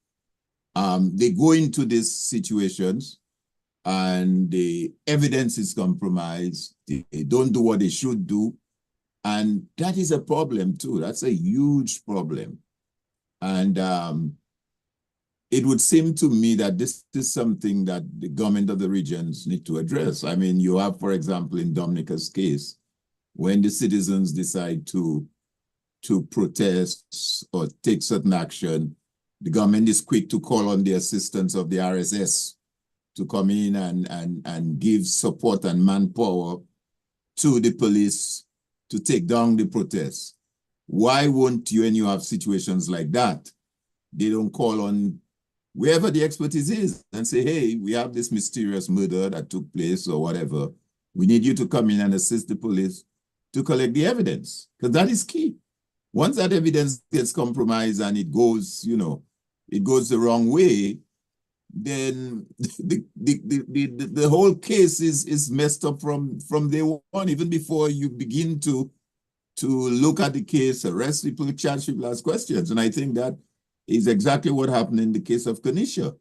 They go into these situations and the evidence is compromised. They don't do what they should do. And that is a problem too. That's a huge problem. And it would seem to me that this is something that the government of the regions need to address. I mean, you have, for example, in Dominica's case, when the citizens decide to protest or take certain action, the government is quick to call on the assistance of the RSS to come in and give support and manpower to the police to take down the protests. Why won't you, when you have situations like that, they don't call on wherever the expertise is and say, hey, we have this mysterious murder that took place or whatever. We need you to come in and assist the police to collect the evidence, because that is key. Once that evidence gets compromised and it goes, it goes the wrong way, then the whole case is messed up from day one, even before you begin to look at the case, arrest people, charge people, ask questions. And I think that is exactly what happened in the case of Kanisha.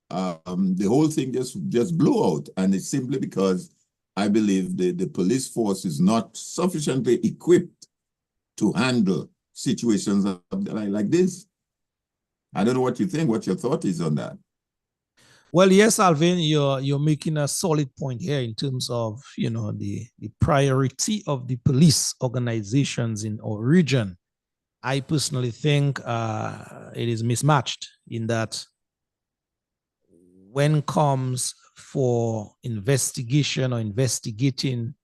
The whole thing just blew out, and it's simply because I believe the police force is not sufficiently equipped to handle situations like this. I don't know what you think, what your thought is on that. Well, yes, Alvin, you're making a solid point here in terms of, the priority of the police organizations in our region. I personally think it is mismatched in that when comes for investigation or investigating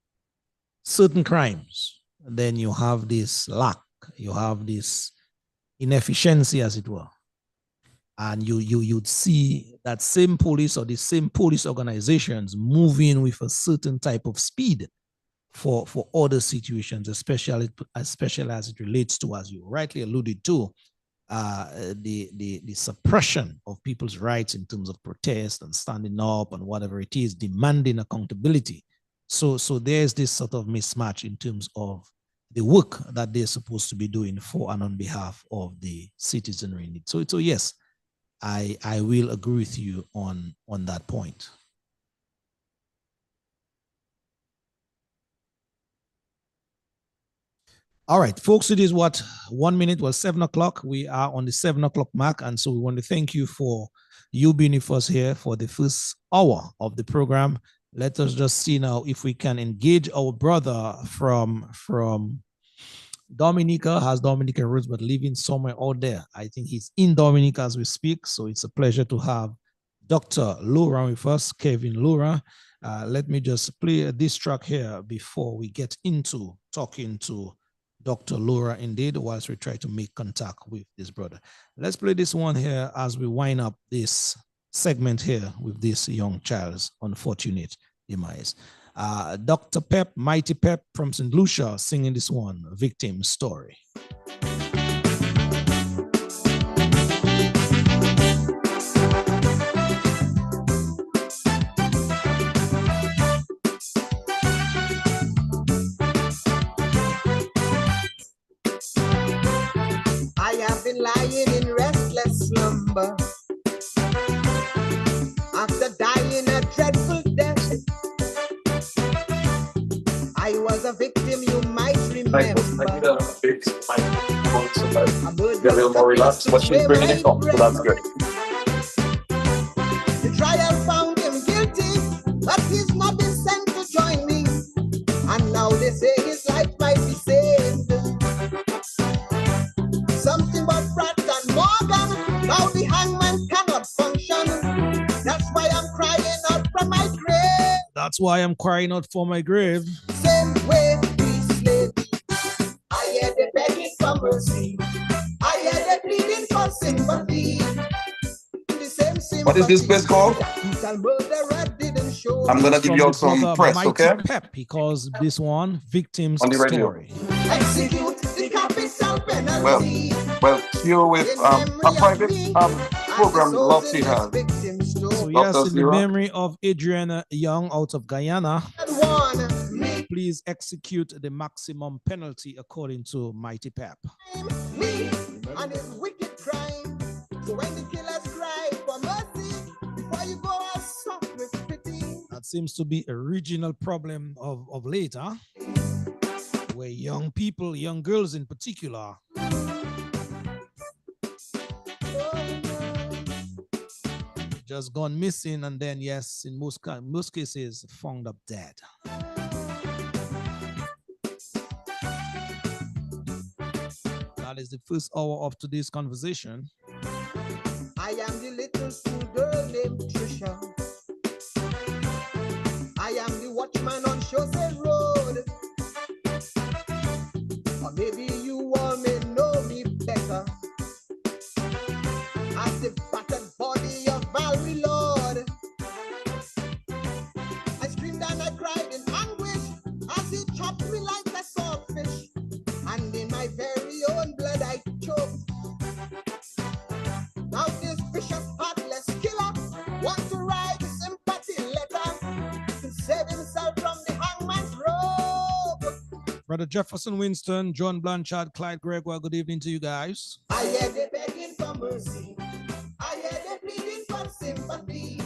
certain crimes, then you have this lack, you have this inefficiency, as it were. And you'd see that same police or the same police organizations moving with a certain type of speed for other situations, especially as it relates to, as you rightly alluded to, the suppression of people's rights in terms of protest and standing up and whatever it is, demanding accountability. So there's this sort of mismatch in terms of the work that they're supposed to be doing for and on behalf of the citizenry in need. So yes, I will agree with you on that point. All right, folks, it is 1 minute, 7 o'clock. We are on the 7 o'clock mark. And so we want to thank you for you being with us here for the first hour of the program. Let us just see now if we can engage our brother from Dominica, has Dominica roots, but living somewhere out there. I think he's in Dominica as we speak. So it's a pleasure to have Dr. Lura with us, Kevin Lura. Let me just play this track here before we get into talking to Dr. Lura indeed, whilst we try to make contact with this brother. Let's play this one here as we wind up this segment here with this young child's unfortunate demise. Dr. Pep, Mighty Pep from St. Lucia singing this one, Victim Story. been lying in restless slumber after dying a dreadful death. I was a victim, you might remember. A little more relaxed, but she's bringing it up, so that's good. The trial found him guilty, but he's not been sent to join me. And now they say his life might be saved. Something about Pratt and Morgan, now the hangman cannot function. That's why I'm crying out from my grave. That's why I'm crying out for my grave. Same way we slave. I hear the begging for mercy. I hear the pleading for sympathy. What is this place called? I'm gonna give you some press, okay? Pep, because this one, victim's on the radio. Story. Execute the capital penalty. Well, here with a private program Love She has. So yes, in the memory of Adriana Young out of Guyana, please execute the maximum penalty according to Mighty Pep. Me and his wicked crime. So when the killers cry for mercy, before you go out soft with pity. That seems to be a regional problem of late, huh? Where young people, young girls in particular, just gone missing, and then yes, in most cases, found up dead. That is the first hour of today's conversation. I am the little school girl named Trisha. I am the watchman on Chaussee Road. Or maybe you all may know me better as the battered body of Valerie Lord. I screamed and I cried in anguish as he chopped me like a swordfish, and in my very own blood I choked. Now this vicious, heartless killer wants to write a sympathy letter to save himself from the hangman's rope. Brother Jefferson Winston, John Blanchard, Clyde Gregoire, good evening to you guys. I hear the begging for mercy. I hear the pleading for sympathy.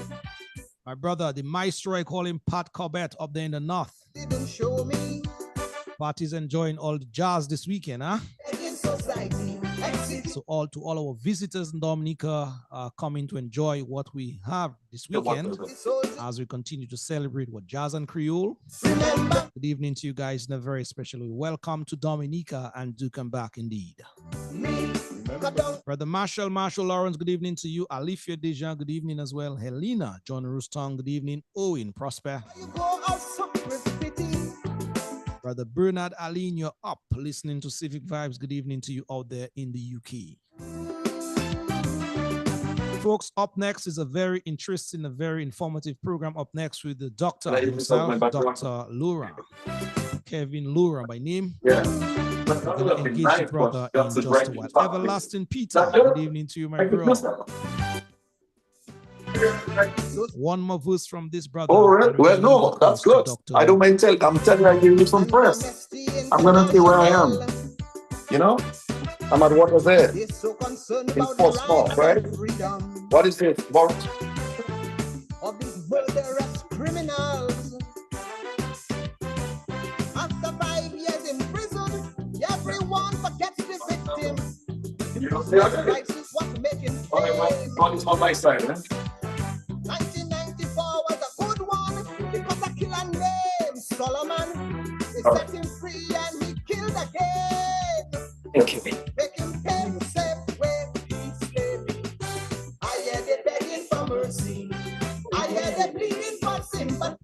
My brother, the maestro, I call him Pat Corbett up there in the north. Didn't show me. Party's enjoying all the jazz this weekend, huh? Begging society. So to all our visitors in Dominica coming to enjoy what we have this weekend as we continue to celebrate what Jazz and Creole. Remember. Good evening to you guys in a very special way. Welcome to Dominica, and do come back indeed. Me. Brother Marshall Lawrence, good evening to you. Alifia Deja, good evening as well. Helena, John Roostong, good evening. Owen Prosper. You go out with pity. Brother Bernard Aline, you're up listening to Civic Vibes. Good evening to you out there in the UK. Folks, up next is a very interesting, a very informative program. Up next with the doctor himself, Dr. Lura. Kevin Lura by name. Yeah. We're going to engage the brother in just a while. Everlasting Peter, good evening to you, my bro. One more verse from this brother. Oh, really? Well, no, that's good. I don't mind telling. I'm telling you, I give you some press. I'm gonna see where I am. You know, I'm at Water's Edge in First Park, right? What is it? About of these murderous criminals. After 5 years in prison, everyone forgets the victim. you know, the other Rights is what making on my side, eh? 1994 was a good one because a killer named Solomon. They set him free and he killed again. Thank you. Make him pay the same way he slaved. I hear the begging for mercy. I hear the pleading for sympathy.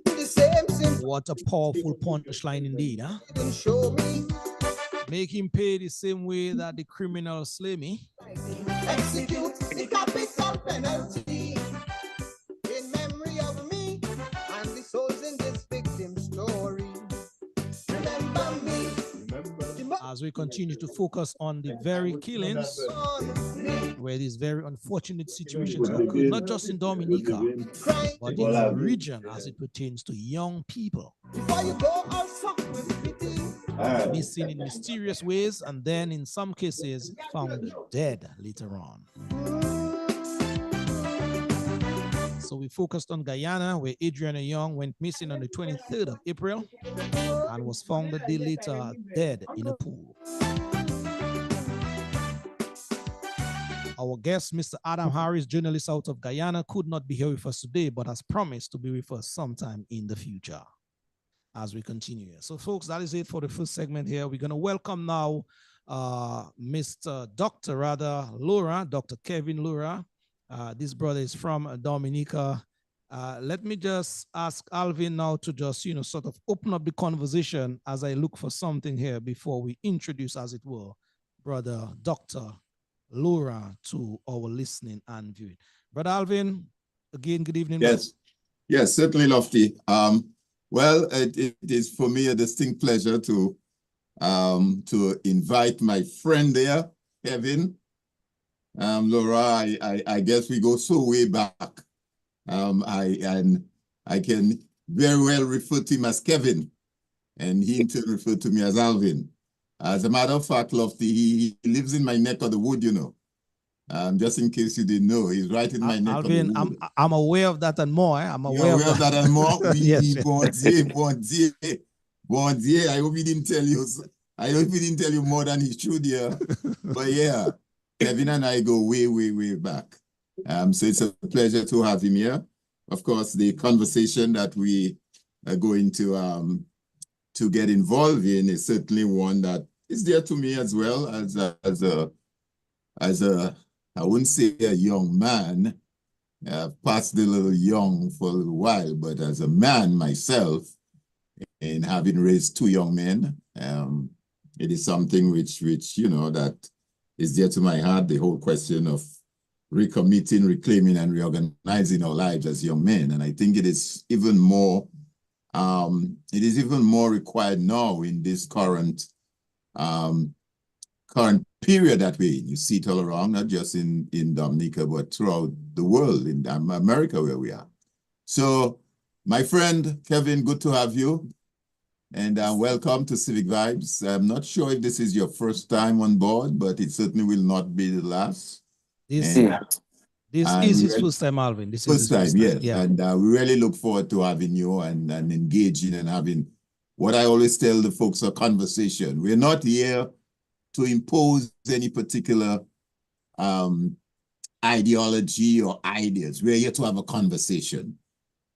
The same sympathy. What a powerful punchline indeed, huh? Didn't show me. Make him pay the same way that the criminal slay me. Execute the capital penalty in memory of me and the souls in this victim story. Remember me. as we continue to focus on the very killings where these very unfortunate situations occur, not just in Dominica, but in the region as it pertains to young people. Missing in mysterious ways and then in some cases found dead later on. So we focused on Guyana, where Adriana Young went missing on the 23rd of April and was found a day later dead in a pool. Our guest, Mr. Adam Harris, journalist out of Guyana, could not be here with us today, but has promised to be with us sometime in the future as we continue. So folks, that is it for the first segment here. We're going to welcome now Dr. Lura, Dr. Kevin Lura. This brother is from Dominica. Let me just ask Alvin now to just, sort of open up the conversation as I look for something here before we introduce, as it were, brother Dr. Lura to our listening and viewing. Brother Alvin, again, good evening. Yes, yes, certainly, Lofty. Well, it is for me a distinct pleasure to invite my friend there, Kevin. Laura, I guess we go so way back. I can very well refer to him as Kevin, and he in turn referred to me as Alvin. As a matter of fact, Lofty, he lives in my neck of the wood, just in case you didn't know, he's right in my neck Alvin, of the wood. I'm aware of that and more. I'm aware of that and more. Yes. Bon Dieu. I hope he didn't tell you. I hope he didn't tell you more than he should here. But yeah, Kevin and I go way, way, way back. So it's a pleasure to have him here. Of course, the conversation that we are going to get involved in is certainly one that is dear to me as well as a I wouldn't say a young man. I've passed a little young for a little while, but as a man myself, and having raised two young men, it is something which that is dear to my heart. The whole question of recommitting, reclaiming, and reorganizing our lives as young men, and I think it is even more. It is even more required now in this current period that we're in. You see it all around, not just in Dominica, but throughout the world, in America where we are. So, my friend Kevin, good to have you. And welcome to Civic Vibes. I'm not sure if this is your first time on board, but it certainly will not be the last. This is his first time, Alvin. This is his first time, yes. Yeah. And we really look forward to having you and engaging and having what I always tell the folks, a conversation. We're not here to impose any particular ideology or ideas. We're here to have a conversation.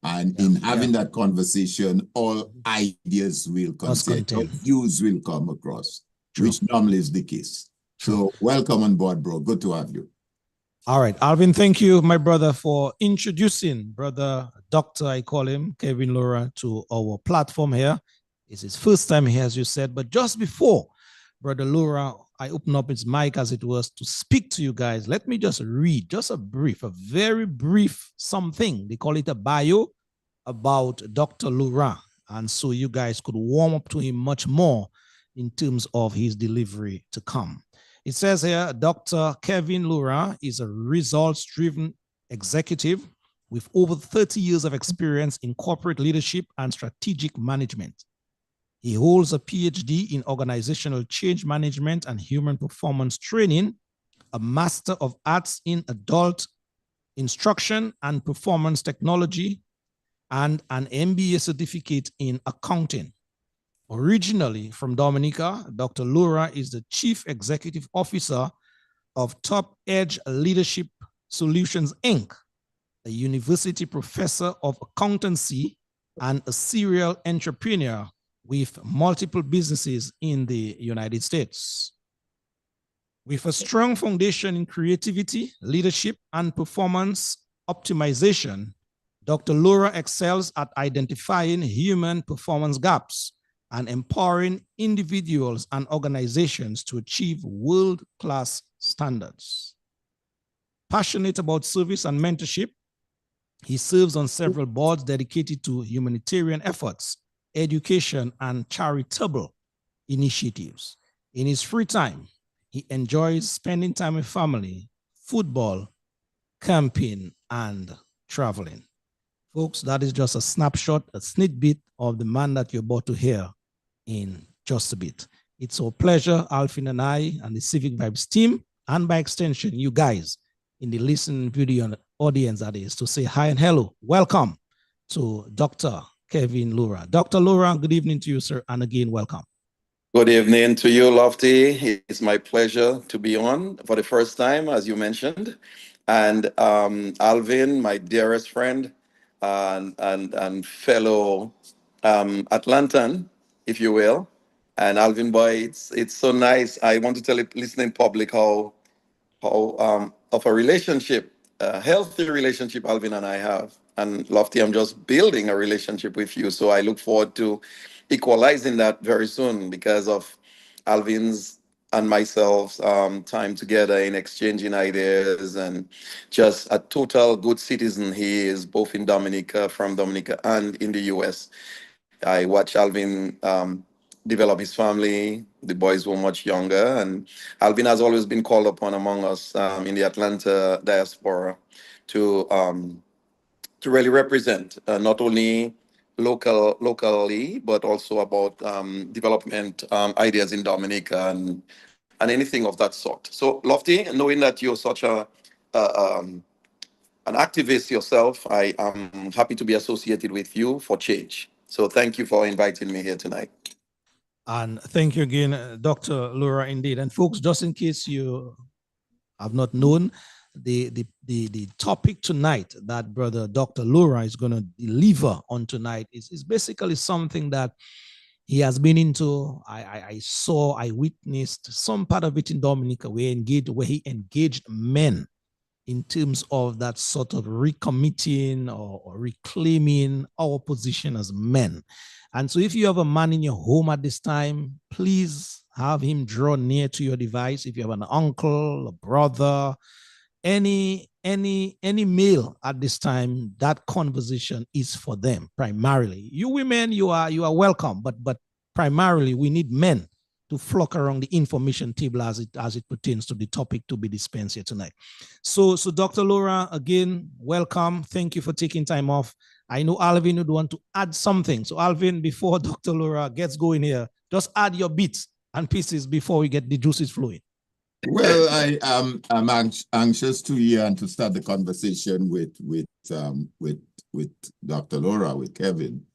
And in having that conversation, all ideas will consent, all views will come across, which normally is the case. So welcome on board, bro. Good to have you. All right, Alvin, thank you, my brother, for introducing brother Dr. I call him, Kevin Lura, to our platform here. It's his first time here, as you said, but just before Brother Lura, I open up his mic, as it was, to speak to you guys. Let me just read just a very brief something. They call it a bio about Dr. Lura. And so you guys could warm up to him much more in terms of his delivery to come. It says here, Dr. Kevin Lura is a results-driven executive with over 30 years of experience in corporate leadership and strategic management. He holds a PhD in organizational change management and human performance training, a Master of Arts in adult instruction and performance technology, and an MBA certificate in accounting. Originally from Dominica, Dr. Lura is the Chief Executive Officer of Top Edge Leadership Solutions, Inc., a university professor of accountancy and a serial entrepreneur with multiple businesses in the United States. With a strong foundation in creativity, leadership, and performance optimization, Dr. Lura excels at identifying human performance gaps and empowering individuals and organizations to achieve world-class standards. Passionate about service and mentorship, he serves on several boards dedicated to humanitarian efforts, education, and charitable initiatives. In his free time, he enjoys spending time with family, football, camping, and traveling. Folks, that is just a snapshot, a snippet of the man that you're about to hear in just a bit. It's our pleasure, Alvin and I, and the Civic Vibes team, and by extension, you guys in the listening video audience, that is, to say hi and hello. Welcome to Dr. Kevin Lura. Dr. Lura, good evening to you, sir, and again, welcome. Good evening to you, Lofty. It's my pleasure to be on for the first time, as you mentioned. And Alvin, my dearest friend and fellow Atlantan, if you will. And Alvin boy, it's so nice. I want to tell it, listening public, how of a relationship, a healthy relationship Alvin and I have. And Lofty, I'm just building a relationship with you. So I look forward to equalizing that very soon because of Alvin's and myself's time together in exchanging ideas, and just a total good citizen he is, both in Dominica, from Dominica, and in the US. I watch Alvin develop his family. The boys were much younger, and Alvin has always been called upon among us in the Atlanta diaspora to really represent not only locally, but also about development ideas in Dominica and anything of that sort. So, Lofty, knowing that you're such an activist yourself, I am happy to be associated with you for change. So thank you for inviting me here tonight. And thank you again, Dr. Lura, indeed. And folks, just in case you have not known, the topic tonight that brother Dr. Lura is going to deliver on tonight is basically something that he has been into. I witnessed some part of it in Dominica where he engaged men in terms of that sort of recommitting or reclaiming our position as men. And so if you have a man in your home at this time, please have him draw near to your device. If you have an uncle, a brother, any male at this time, that conversation is for them primarily. You women, you are welcome, but primarily we need men to flock around the information table as it pertains to the topic to be dispensed here tonight. So Dr. Lura, again, welcome. Thank you for taking time off. I know Alvin would want to add something. So Alvin, before Dr. Lura gets going here, just add your bits and pieces before we get the juices flowing. Well, I'm anxious to hear and to start the conversation with Dr. Lura, with Kevin.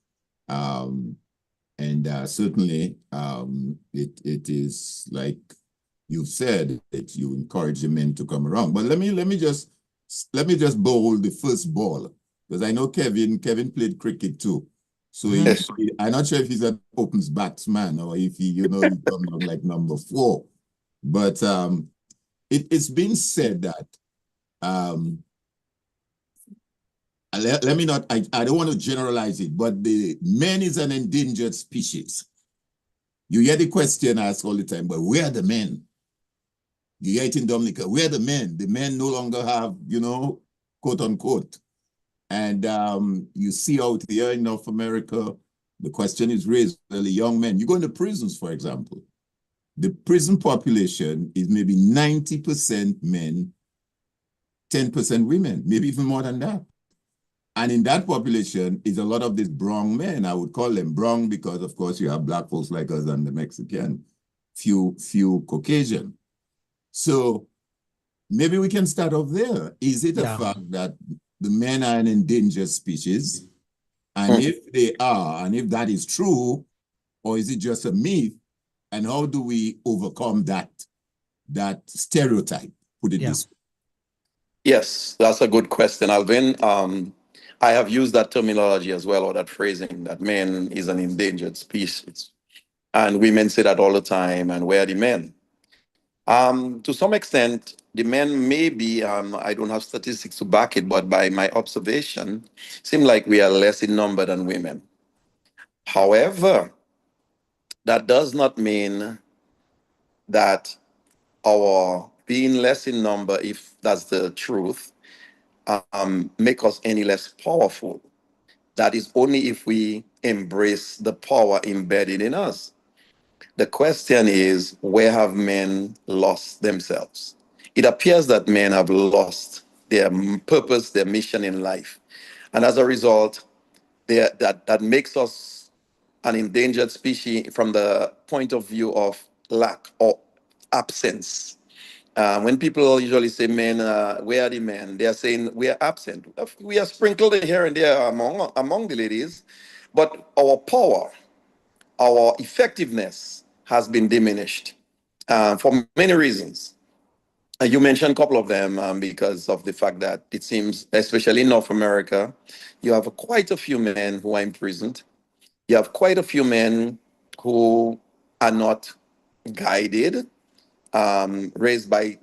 Certainly, it is like you said, that you encourage the men to come around. But let me just bowl the first ball, because I know Kevin played cricket too. So I'm not sure if he's an opens batsman or if he comes on like number 4. But it's been said that let me not, I don't want to generalize it, but the man is an endangered species. You hear the question asked all the time, but where are the men? You hear it in Dominica, where are the men? The men no longer have, quote unquote. And you see out here in North America, the question is raised, well, the young men. You go into prisons, for example. The prison population is maybe 90% men, 10% women, maybe even more than that. And in that population is a lot of these brown men. I would call them brown because, of course, you have black folks like us and the Mexican, few Caucasian. So maybe we can start off there. Is it a fact that the men are an endangered species? And if they are, and if that is true, or is it just a myth? And how do we overcome that stereotype? Put it this way. Yes, that's a good question, Alvin. I have used that terminology as well, or that phrasing, that man is an endangered species. And women say that all the time, and where are the men? To some extent, the men may be, I don't have statistics to back it, but by my observation, seem like we are less in number than women. However, that does not mean that our being less in number, if that's the truth, make us any less powerful. That is only if we embrace the power embedded in us. The question is, where have men lost themselves? It appears that men have lost their purpose, their mission in life. And as a result, that makes us an endangered species from the point of view of lack or absence. When people usually say men, where are the men? They are saying we are absent. We are sprinkled here and there among the ladies, but our power, our effectiveness has been diminished for many reasons. You mentioned a couple of them because of the fact that it seems, especially in North America, you have quite a few men who are imprisoned. You have quite a few men who are not guided, raised by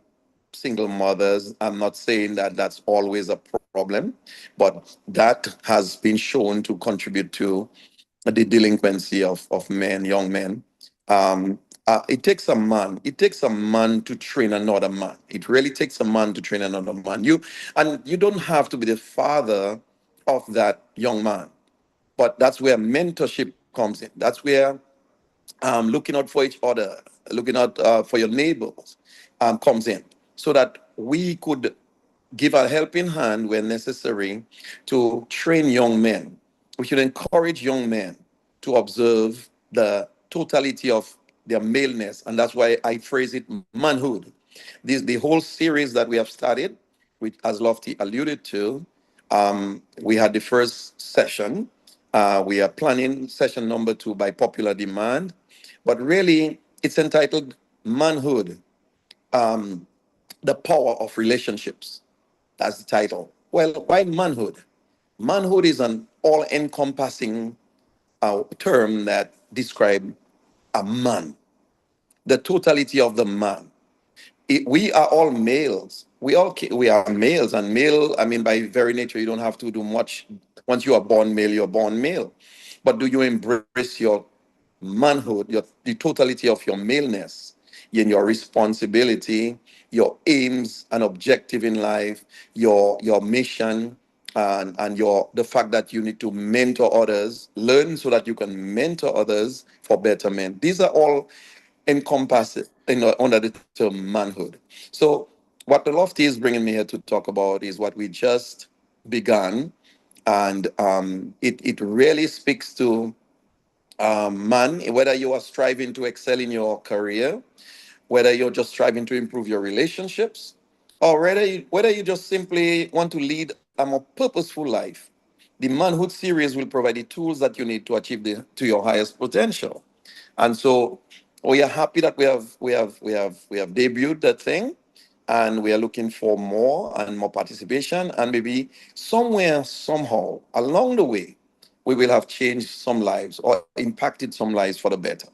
single mothers. I'm not saying that that's always a problem, but that has been shown to contribute to the delinquency of men, young men. It takes a man. It takes a man to train another man. It really takes a man to train another man. You don't have to be the father of that young man, but that's where mentorship comes in. That's where looking out for each other, looking out for your neighbors comes in, so that we could give a helping hand when necessary to train young men. We should encourage young men to observe the totality of their maleness, and that's why I phrase it manhood. The whole series that we have started, which, as Lofty alluded to, we had the first session. We are planning session number 2 by popular demand, but really it's entitled Manhood, the Power of Relationships. That's the title. Well, why manhood? Manhood is an all-encompassing term that describes a man, the totality of the man. We are all males. We are males, and male, I mean, by very nature, you don't have to do much. Once you are born male, you're born male. But do you embrace your manhood, the totality of your maleness, in your responsibility, your aims and objective in life, your mission, and the fact that you need to mentor others, learn so that you can mentor others for betterment. These are all encompassed under the term manhood. So what the Lofty is bringing me here to talk about is what we just began, and it really speaks to man, whether you are striving to excel in your career, whether you're just striving to improve your relationships, or whether you just simply want to lead a more purposeful life. The Manhood series will provide the tools that you need to achieve to your highest potential. And so we are happy that we have debuted that thing, and we are looking for more and more participation, and maybe somewhere, somehow along the way, we will have changed some lives or impacted some lives for the better.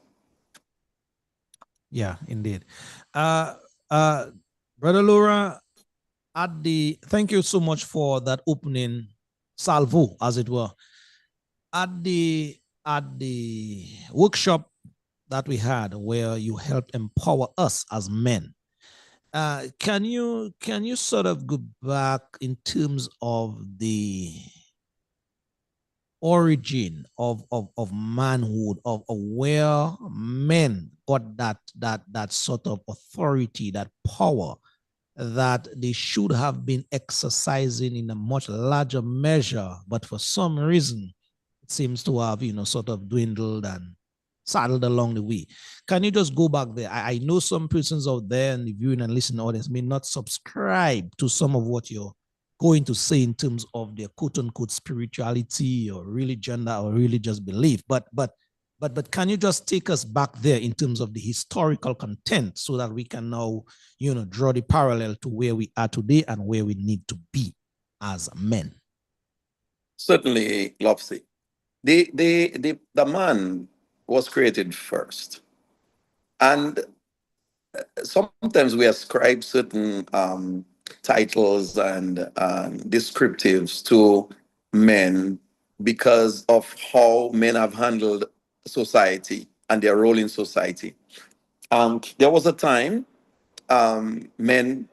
Yeah, indeed. Uh, uh, Brother Lura, thank you so much for that opening salvo, as it were. At the workshop that we had, where you helped empower us as men, can you sort of go back in terms of the origin of manhood, of where men got that sort of authority, that power that they should have been exercising in a much larger measure, but for some reason it seems to have, sort of dwindled and saddled along the way. Can you just go back there? I know some persons out there in the viewing and listening audience may not subscribe to some of what you're going to say in terms of their quote unquote spirituality or religion or religious belief, but can you just take us back there in terms of the historical content so that we can now, draw the parallel to where we are today and where we need to be as men? Certainly, Lopsy. The man was created first. And sometimes we ascribe certain titles and descriptives to men because of how men have handled society and their role in society. There was a time men,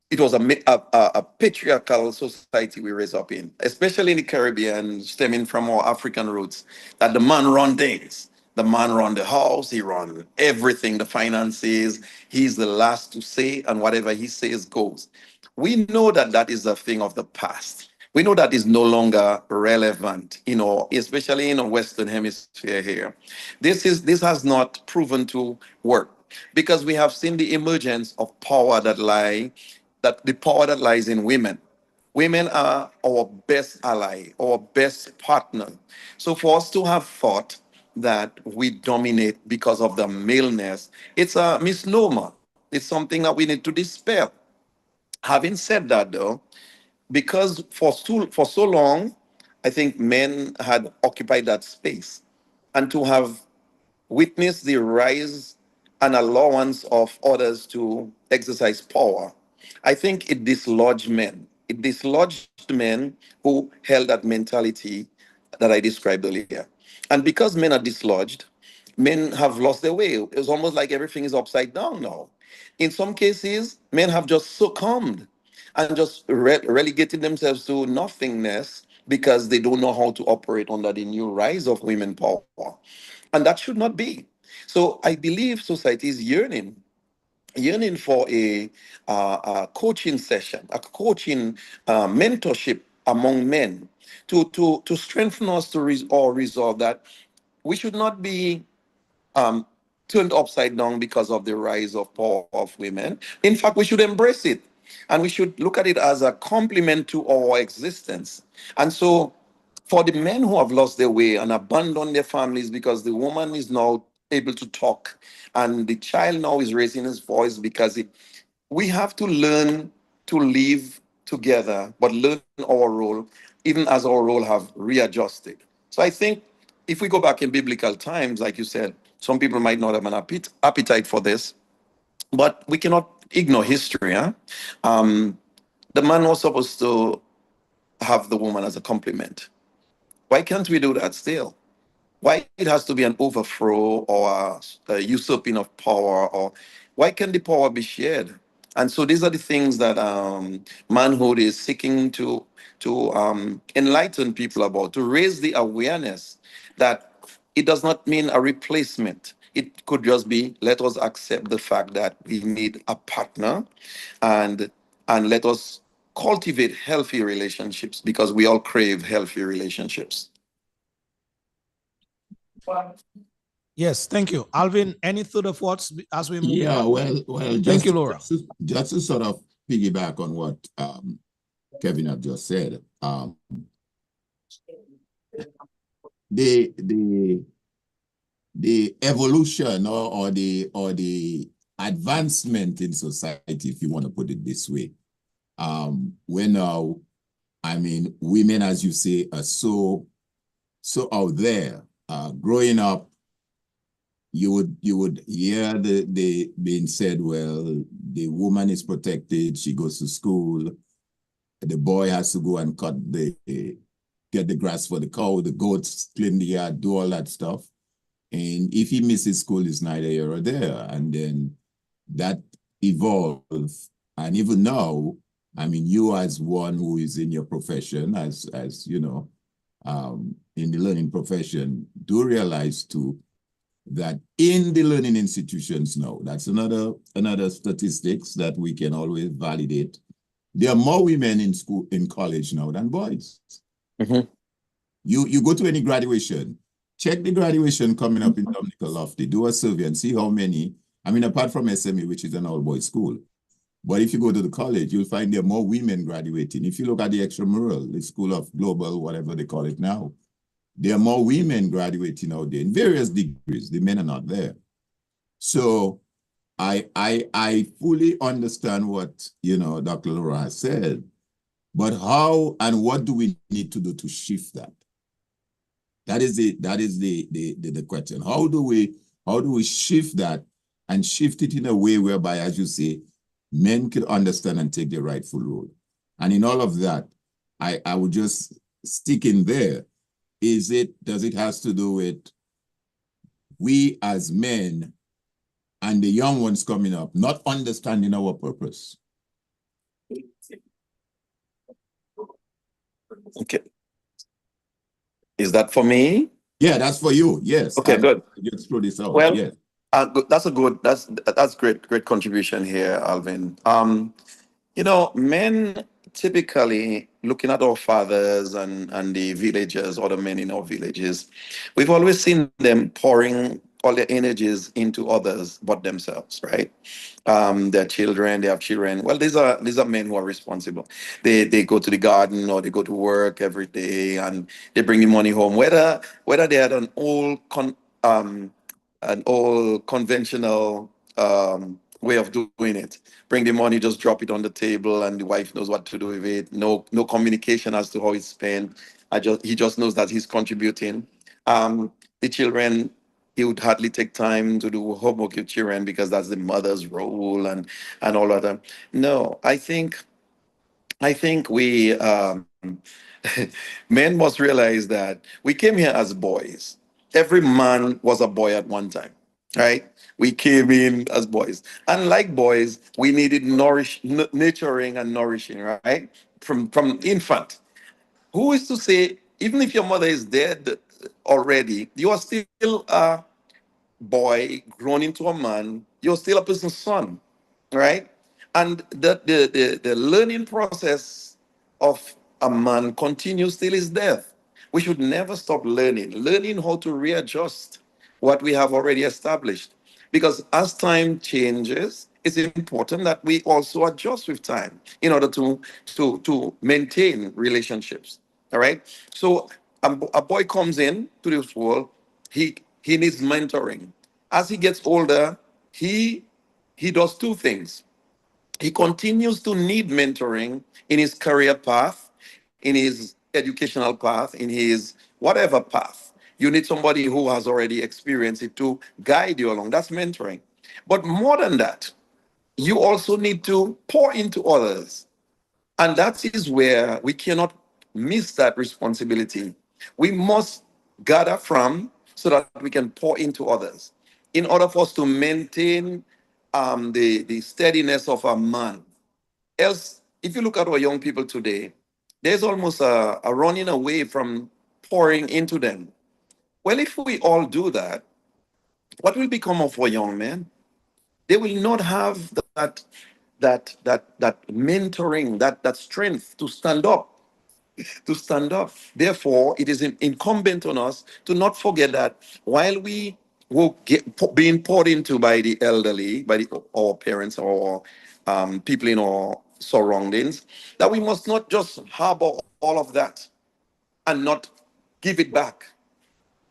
it was a patriarchal society we raised up in, especially in the Caribbean, stemming from our African roots, that the man run things. The man run the house, he run everything, the finances. He's the last to say, and whatever he says goes. We know that that is a thing of the past. We know that is no longer relevant, especially in a Western Hemisphere here. This has not proven to work because we have seen the emergence of the power that lies in women. Women are our best ally, our best partner. So for us to have thought that we dominate because of the maleness, it's a misnomer. It's something that we need to dispel. Having said that, though, because for so long, I think men had occupied that space, and to have witnessed the rise and allowance of others to exercise power, I think it dislodged men. It dislodged men who held that mentality that I described earlier. And because men are dislodged, men have lost their way. It's almost like everything is upside down now. In some cases, men have just succumbed and just relegated themselves to nothingness because they don't know how to operate under the new rise of women power. And that should not be. So I believe society is yearning for a coaching session, a coaching mentorship among men to strengthen us or resolve that we should not be um, turned upside down because of the rise of power of women. In fact, we should embrace it and we should look at it as a complement to our existence. And so, for the men who have lost their way and abandoned their families because the woman is now able to talk and the child now is raising his voice we have to learn to live together, but learn our role, even as our role have readjusted. So I think if we go back in biblical times, like you said, some people might not have an appetite for this, but we cannot ignore history. Huh? The man was supposed to have the woman as a complement. Why can't we do that still? Why it has to be an overthrow or a usurping of power, or why can the power be shared? And so these are the things that manhood is seeking to enlighten people about, to raise the awareness that it does not mean a replacement. It could just be, let us accept the fact that we need a partner, and let us cultivate healthy relationships because we all crave healthy relationships. Yes, thank you. Alvin, any further thoughts as we move on? Well, thank you, Lura. Just to sort of piggyback on what Kevin had just said, the evolution or the advancement in society, if you want to put it this way, when now, I mean, women, as you say, are so out there. Growing up, you would hear the being said, well, the woman is protected, she goes to school, the boy has to go and get the grass for the cow, the goats, clean the yard, do all that stuff. And if he misses school, it's neither here or there. And then that evolves. And even now, I mean, you as one who is in your profession, as you know, in the learning profession, do realize too that in the learning institutions now, that's another statistics that we can always validate. There are more women in college now than boys. Mm-hmm. You go to any graduation, check the graduation coming up in Dominica Lofty, do a survey and see how many, I mean, apart from SME, which is an all-boys school, but if you go to the college, you'll find there are more women graduating. If you look at the extramural, the School of Global, whatever they call it now, there are more women graduating out there in various degrees. The men are not there. So I fully understand what, Dr. Lura has said, but how and what do we need to do to shift that? That is the question. How do we shift that and shift it in a way whereby, as you say, men can understand and take their rightful role? And in all of that, I would just stick in there. Does it has to do with we as men and the young ones coming up not understanding our purpose? Okay. Is that for me? Yeah, that's for you. Yes. Okay, good. Just throw this out. Well, yes. That's great contribution here, Alvin. You know, men typically, looking at our fathers and the villagers or the men in our villages, we've always seen them pouring all their energies into others but themselves, right? Their children, they have children. Well, these are men who are responsible. They go to the garden or they go to work every day and they bring the money home. Whether they had an old conventional way of doing it. Bring the money, just drop it on the table, and the wife knows what to do with it. No communication as to how it's spent. He just knows that he's contributing. The children, he would hardly take time to do homework with children because that's the mother's role and all of that. No, I think we men must realize that we came here as boys. Every man was a boy at one time, right? We came in as boys. And like boys, we needed nurturing and nourishing, right? From infant. Who is to say, even if your mother is dead already, you are still a boy grown into a man. You're still a person's son, right? And the learning process of a man continues till his death. We should never stop learning how to readjust what we have already established. Because as time changes, it's important that we also adjust with time in order to maintain relationships. All right. So a boy comes in to this world, he needs mentoring. As he gets older, he does two things. He continues to need mentoring in his career path, in his educational path, in his whatever path. You need somebody who has already experienced it to guide you along. That's mentoring. But more than that, you also need to pour into others. And that is where we cannot miss that responsibility. We must gather from so that we can pour into others in order for us to maintain the steadiness of a man. Else, if you look at our young people today, there's almost a running away from pouring into them. Well, if we all do that, what will become of our young men? They will not have that mentoring, that strength to stand up. Therefore, it is incumbent on us to not forget that while we will being poured into by the elderly, by our parents or people in our surroundings, that we must not just harbor all of that and not give it back.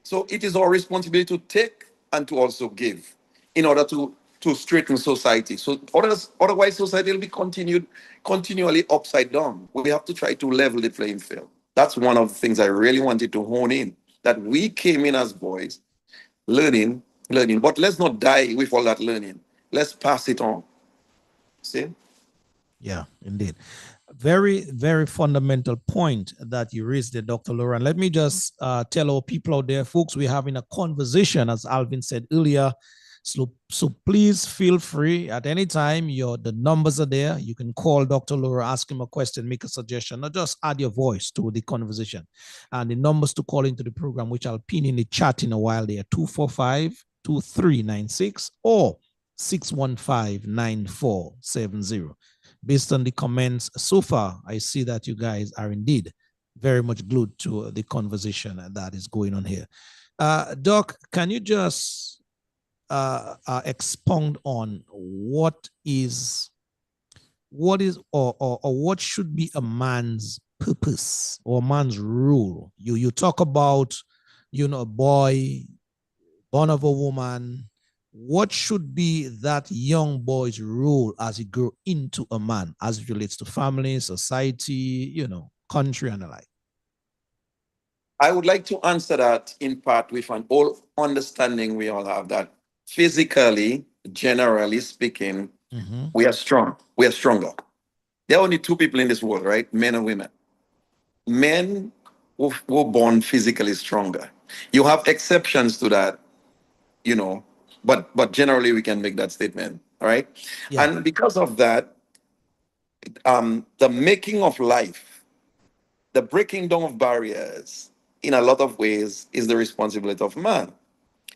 So it is our responsibility to take and to also give in order to straighten society. So otherwise society will be continually upside down. We have to try to level the playing field. That's one of the things I really wanted to hone in, that we came in as boys learning, but let's not die with all that learning. Let's pass it on. See? Yeah, indeed. Very, very fundamental point that you raised there, Dr. Lura. And let me just tell our people out there, folks, we're having a conversation, as Alvin said earlier. So please feel free at any time. The numbers are there. You can call Dr. Lura, ask him a question, make a suggestion, or just add your voice to the conversation. And the numbers to call into the program, which I'll pin in the chat in a while, they are 245-2396 or 615-9470. Based on the comments so far, I see that you guys are indeed very much glued to the conversation that is going on here. Doc, can you just expound on what what should be a man's purpose or a man's role? You talk about, a boy born of a woman. What should be that young boy's role as he grows into a man, as it relates to family, society, country, and the like? I would like to answer that in part with an old understanding we all have that physically, generally speaking, we are strong. We are stronger. There are only two people in this world, right? Men and women. Men were born physically stronger. You have exceptions to that, but generally we can make that statement. All right. Yeah. And because of that, the making of life, the breaking down of barriers, in a lot of ways, is the responsibility of man.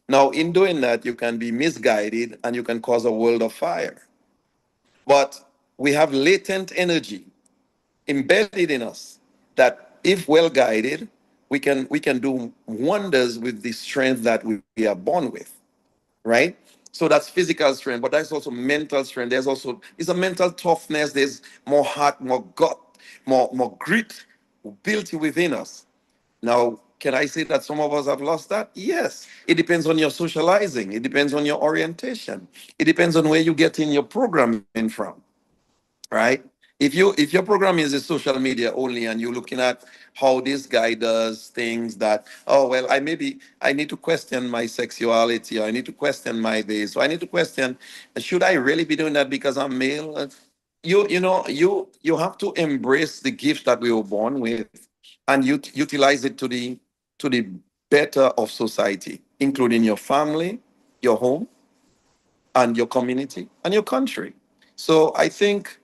Now, in doing that, you can be misguided and you can cause a world of fire. But we have latent energy embedded in us that, if well guided, we can do wonders with the strength that we are born with, right? So that's physical strength, but that's also mental strength. There's also, it's a mental toughness. There's more heart, more gut, more grit built within us. Now, can I say that some of us have lost that? Yes. It depends on your socializing. It depends on your orientation. It depends on where you get in your programming from, right? If your program is a social media only and you're looking at how this guy does things that, oh well, I need to question my sexuality, or I need to question my this, so I need to question, should I really be doing that because I'm male? You have to embrace the gift that we were born with and utilize it to the better of society, including your family, your home, and your community and your country. So I think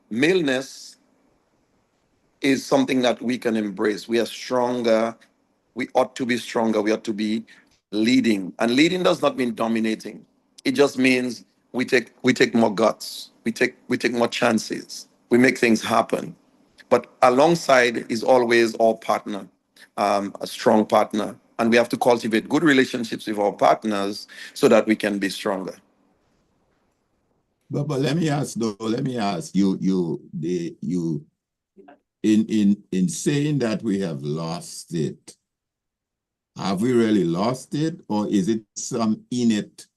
maleness is something that we can embrace. We are stronger. We ought to be stronger. We ought to be leading. And leading does not mean dominating. It just means we take more guts. We take more chances. We make things happen. But alongside is always our partner, a strong partner. And we have to cultivate good relationships with our partners so that we can be stronger. But let me ask though, let me ask you in saying that we have lost it, have we really lost it, or is it some innate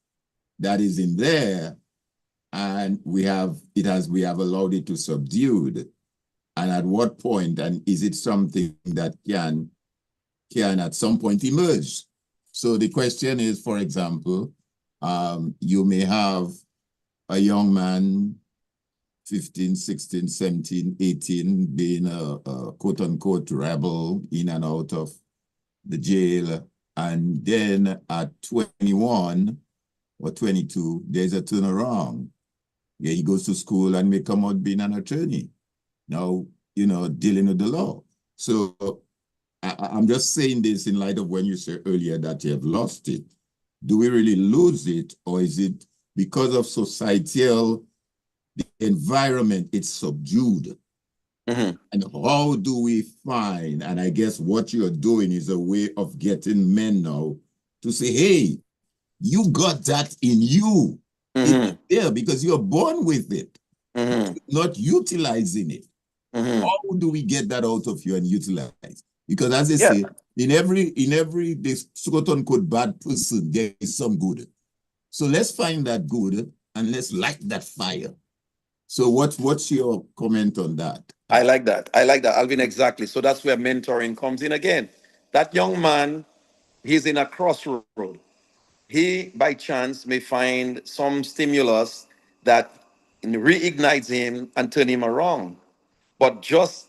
that is in there and we have allowed it to subdued? And at what point, and is it something that can at some point emerge? So the question is, for example, you may have a young man, 15, 16, 17, 18, being a quote-unquote rebel in and out of the jail. And then at 21 or 22, there's a turnaround. Yeah, he goes to school and may come out being an attorney. Now, dealing with the law. So I'm just saying this in light of when you said earlier that you have lost it. Do we really lose it, or is it because of societal, the environment, it's subdued? Mm-hmm. And how do we find, and I guess what you're doing is a way of getting men now to say, hey, you got that in you. Mm-hmm. It's there because you're born with it, Mm-hmm. not utilizing it. Mm-hmm. How do we get that out of you and utilize? Because as I Yeah. say, in every this quote-unquote bad person, there is some good. So let's find that good and let's light that fire. So what's your comment on that? I like that, Alvin. Exactly. So that's where mentoring comes in again. That young man, he's in a crossroad. He, by chance, may find some stimulus that reignites him and turn him around. But just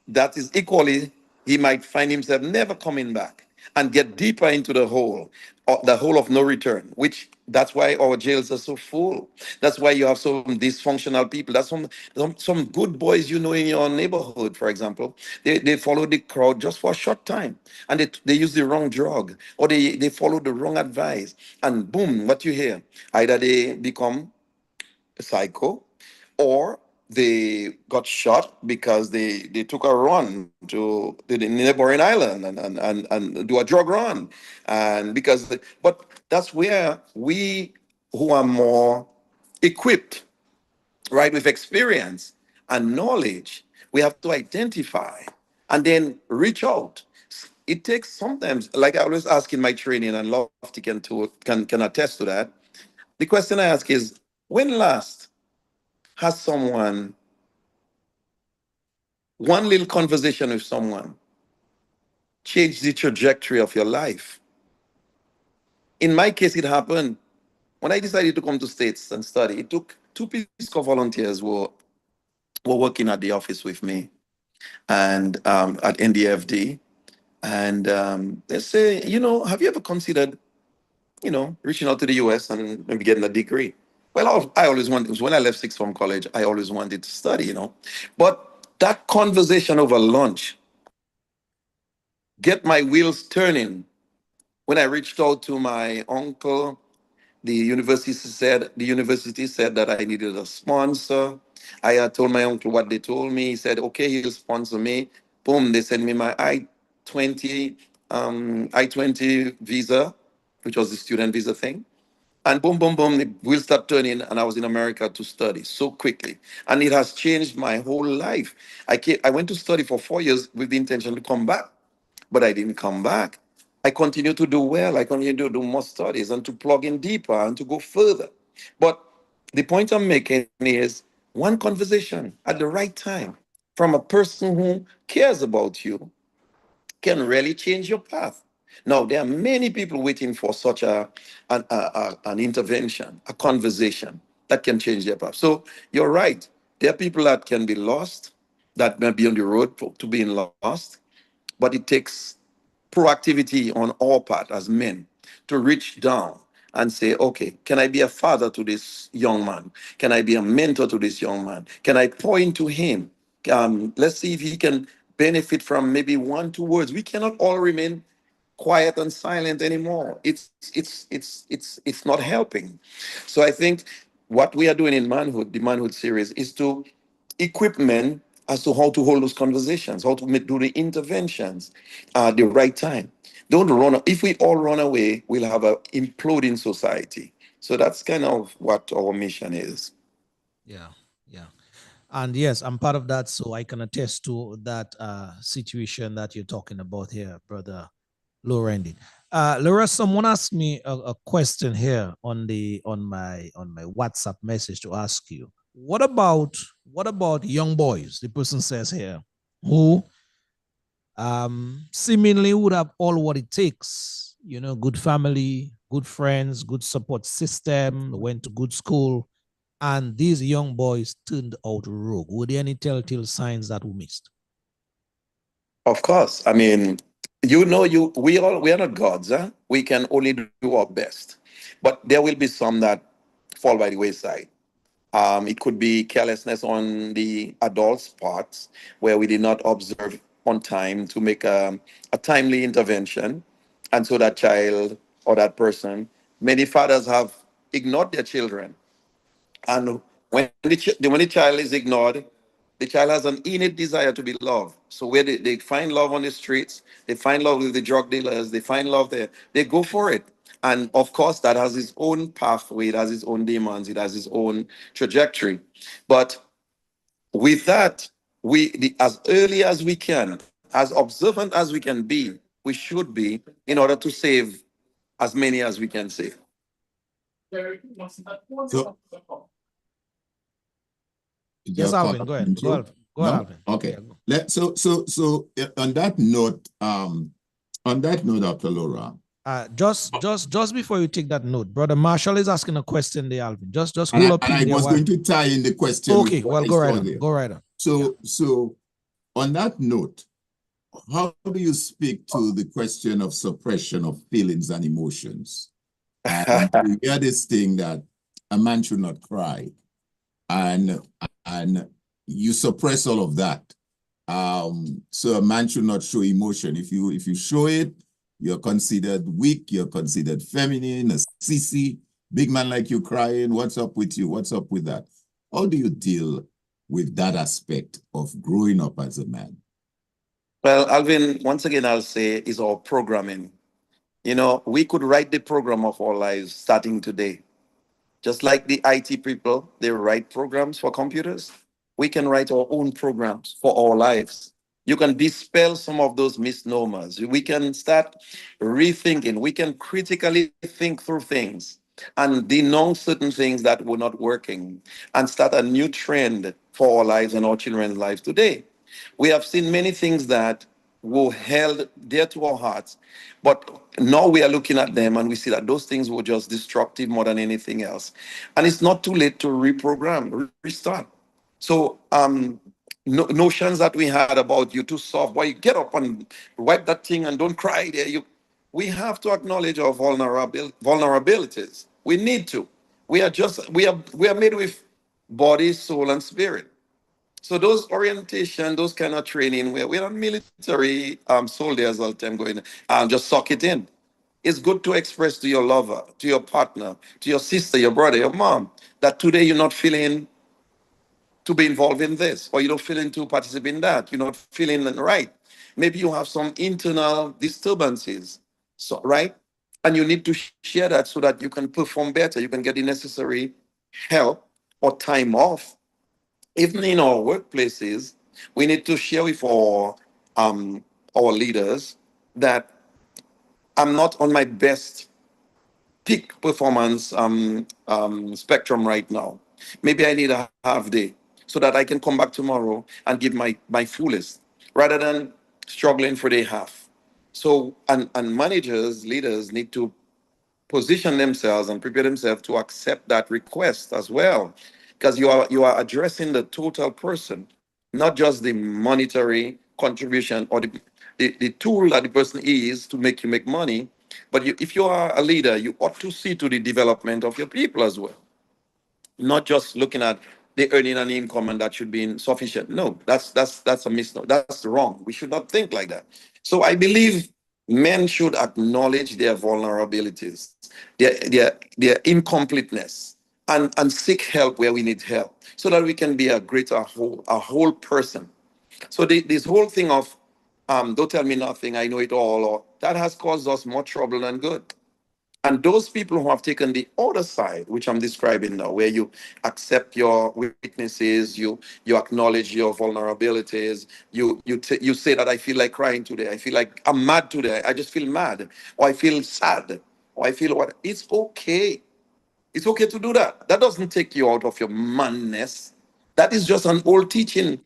that is equally, he might find himself never coming back and get deeper into the hole of no return, which that's why our jails are so full. That's why you have some dysfunctional people. That's some good boys in your neighborhood, for example. They follow the crowd just for a short time and they use the wrong drug, or they follow the wrong advice. And boom, what you hear? Either they become psycho, or they got shot because they took a run to the neighboring island and do a drug run. And but that's where we, who are more equipped, right, with experience and knowledge, we have to identify and then reach out. It takes sometimes, like I always ask in my training, and Lofty can attest to that. The question I ask is, when last has one little conversation with someone changed the trajectory of your life? In my case, it happened when I decided to come to States and study. It took two Peace Corps volunteers were working at the office with me and at NDFD. And they say, have you ever considered, reaching out to the US and maybe getting a degree? Well, I always wanted, when I left sixth form college, I always wanted to study. But that conversation over lunch get my wheels turning. When I reached out to my uncle, the university said that I needed a sponsor. I had told my uncle what they told me. He said, okay, he'll sponsor me. Boom, they sent me my I-20 visa, which was the student visa thing. And boom, boom, boom, the wheels start turning, and I was in America to study so quickly. And it has changed my whole life. I went to study for 4 years with the intention to come back, but I didn't come back. I continue to do well. I continue to do more studies and to plug in deeper and to go further. But the point I'm making is one conversation at the right time from a person who cares about you can really change your path. Now, there are many people waiting for such an intervention, a conversation that can change their path. So you're right. There are people that can be lost, that may be on the road to being lost, but it takes proactivity on our part as men to reach down and say, okay, can I be a father to this young man? Can I be a mentor to this young man? Can I point to him? Let's see if he can benefit from maybe 1, 2 words. We cannot all remain quiet and silent anymore. It's not helping. So I think what we are doing in manhood, the manhood series, is to equip men as to how to hold those conversations, how to do the interventions at the right time. Don't run. If we all run away, we'll have an imploding society. So that's kind of what our mission is. Yeah, yeah. And yes, I'm part of that, so I can attest to that situation that you're talking about here, brother Lura. Lura, someone asked me a question here on my WhatsApp message to ask you. What about young boys? The person says here, who seemingly would have all what it takes, good family, good friends, good support system, went to good school, and these young boys turned out rogue. Were there any telltale signs that we missed? Of course. I mean, we are not gods, huh? We can only do our best. But there will be some that fall by the wayside. It could be carelessness on the adult's parts, where we did not observe on time to make a timely intervention. And so that child or that person, many fathers have ignored their children. And when the child is ignored, the child has an innate desire to be loved. So where they find love on the streets, they find love with the drug dealers, they find love there, they go for it. And of course, that has its own pathway, it has its own demands, it has its own trajectory. But with that, as early as we can, as observant as we can be, we should be, in order to save as many as we can save. So, yes, Alvin, go ahead. Go ahead, no? Alvin. Okay. Yeah, So on that note, Dr. Lura. Just before you take that note, Brother Marshall is asking a question there, Alvin. Just hold up. I was going to tie in the question. Okay, well, go right on. Go right on. So on that note, how do you speak to the question of suppression of feelings and emotions? And we hear this thing that a man should not cry, and you suppress all of that. So a man should not show emotion. If you show it, you're considered weak. You're considered feminine, a sissy. Big man like you crying. What's up with you? What's up with that? How do you deal with that aspect of growing up as a man? Well, Alvin, once again, I'll say is our programming. We could write the program of our lives starting today. Just like the IT people, they write programs for computers. We can write our own programs for our lives. You can dispel some of those misnomers. We can start rethinking. We can critically think through things and denounce certain things that were not working and start a new trend for our lives and our children's lives today. We have seen many things that were held dear to our hearts, but now we are looking at them and we see that those things were just destructive more than anything else. And it's not too late to reprogram, restart. So notions that we had about you too soft, why you get up and wipe that thing and don't cry there. We have to acknowledge our vulnerabilities. We need to. We are made with body, soul, and spirit. So those orientation, those kind of training, we're not military soldiers all the time going, just suck it in. It's good to express to your lover, to your partner, to your sister, your brother, your mom, that today you're not feeling to be involved in this, or you don't feeling to participate in that. You're not feeling right. Maybe you have some internal disturbances, so right, and you need to share that so that you can perform better. You can get the necessary help or time off. Even in our workplaces, we need to share with our leaders that I'm not on my best peak performance spectrum right now. Maybe I need a half day so that I can come back tomorrow and give my fullest rather than struggling for the half. So, and managers, leaders need to position themselves and prepare themselves to accept that request as well, because you are addressing the total person, not just the monetary contribution or the tool that the person is to make you make money. But if you are a leader, you ought to see to the development of your people as well, not just looking at the earning an income and that should be insufficient. No, that's a misnomer. That's wrong. We should not think like that. So I believe men should acknowledge their vulnerabilities, their incompleteness, and seek help where we need help, so that we can be a greater whole person. So this whole thing of don't tell me nothing, I know it all, or that has caused us more trouble than good. And those people who have taken the other side, which I'm describing now, where you accept your weaknesses, you acknowledge your vulnerabilities, you say that I feel like crying today, I feel like I'm mad today, I just feel mad, or I feel sad, or I feel what. It's okay. It's okay to do that. That doesn't take you out of your manness. That is just an old teaching.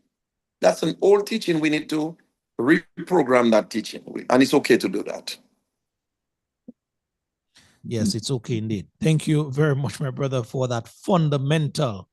That's an old teaching. We need to reprogram that teaching, and it's okay to do that. Yes, it's okay indeed. Thank you very much, my brother, for that fundamental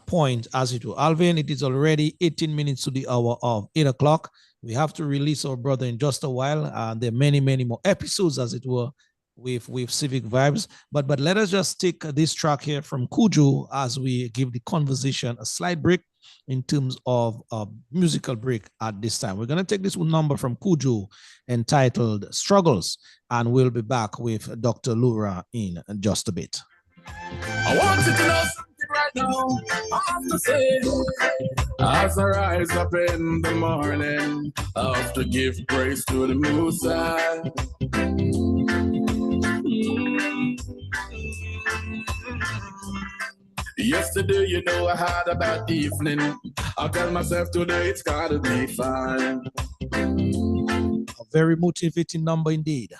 point as it were. Alvin, it is already 18 minutes to the hour of 8 o'clock. We have to release our brother in just a while. There are many, many more episodes, as it were, with Civic Vibes. But let us just take this track here from Kuju as we give the conversation a slight break in terms of a musical break at this time. We're going to take this number from Kuju entitled Struggles, and we'll be back with Dr. Lura in just a bit. I want you to know something right now. I have to say, as I rise up in the morning, I have to give praise to the Most High. Yesterday, you know, I had a bad evening. I tell myself today it's gotta be fine. A very motivating number indeed.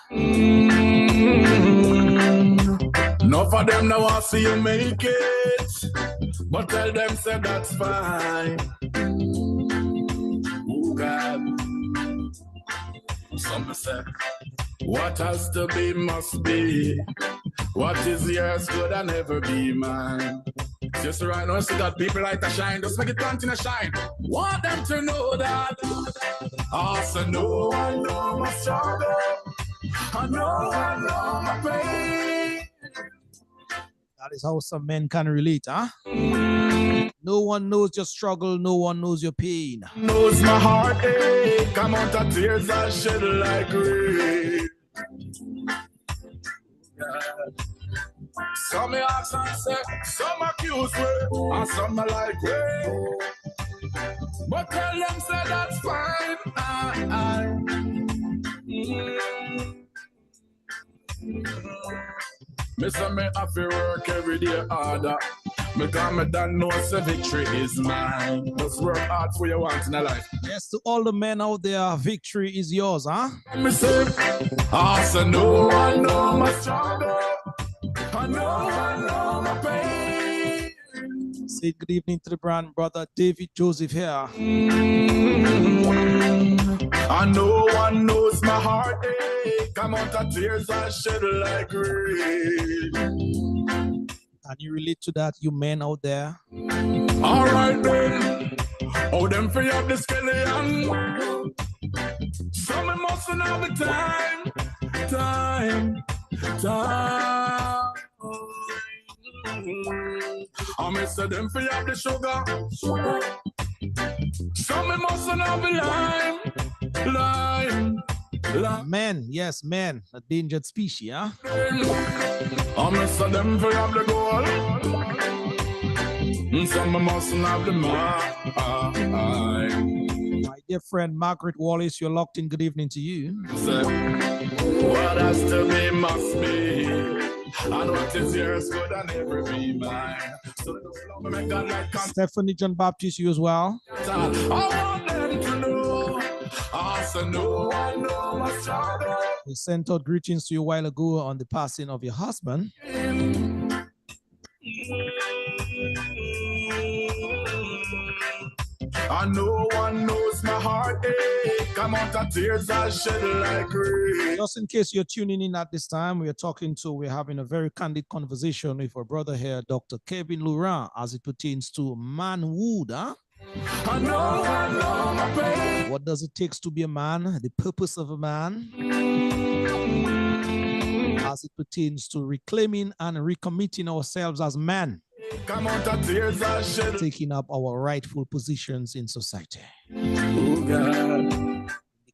Enough of them now I see you make it, but tell them say that's fine. Oh God, some say what has to be must be. What is yours could I never be mine. Just right now, I see that people like to shine. Just make it continue to shine. Want them to know that. Also, no, I know my struggle. I know my pain. That is how some men can relate, huh? No one knows your struggle. No one knows your pain. Knows my heartache. Come out of tears I shed like rain. Some me ask and say, some accuse me, and some me like way. But tell them say that's fine. Me say me have to work every day harder, because me don't know say victory is mine. Just work hard for your wants in a life. Yes, to all the men out there, victory is yours, huh? Me say, also no one know my struggle. I know my pain. Say good evening to the brand brother David Joseph here. And no one knows my heartache. Come out of tears I shed like rain. Can you relate to that, you men out there? All right then. Oh, them free up the skeleton. Some emotion all the time. I miss them free up the sugar. Men, yes, men, a endangered species, huh? I'm Mr. them for have the goal. Some mustn't have the mind. My dear friend Margaret Wallace, you're locked in. Good evening to you. What has to be must be, and what is yours could never be mine. So make God like Stephanie John Baptist, you as well. I want them to know. Also know I know my struggle. We sent out greetings to you a while ago on the passing of your husband. And no one knows my heartache. I'm out of tears, I shed like rain. Just in case you're tuning in at this time, we're having a very candid conversation with our brother here, Dr. Kevin Lura, as it pertains to manhood. Huh? I know my pain. What does it take to be a man? The purpose of a man, as it pertains to reclaiming and recommitting ourselves as men, taking up our rightful positions in society, the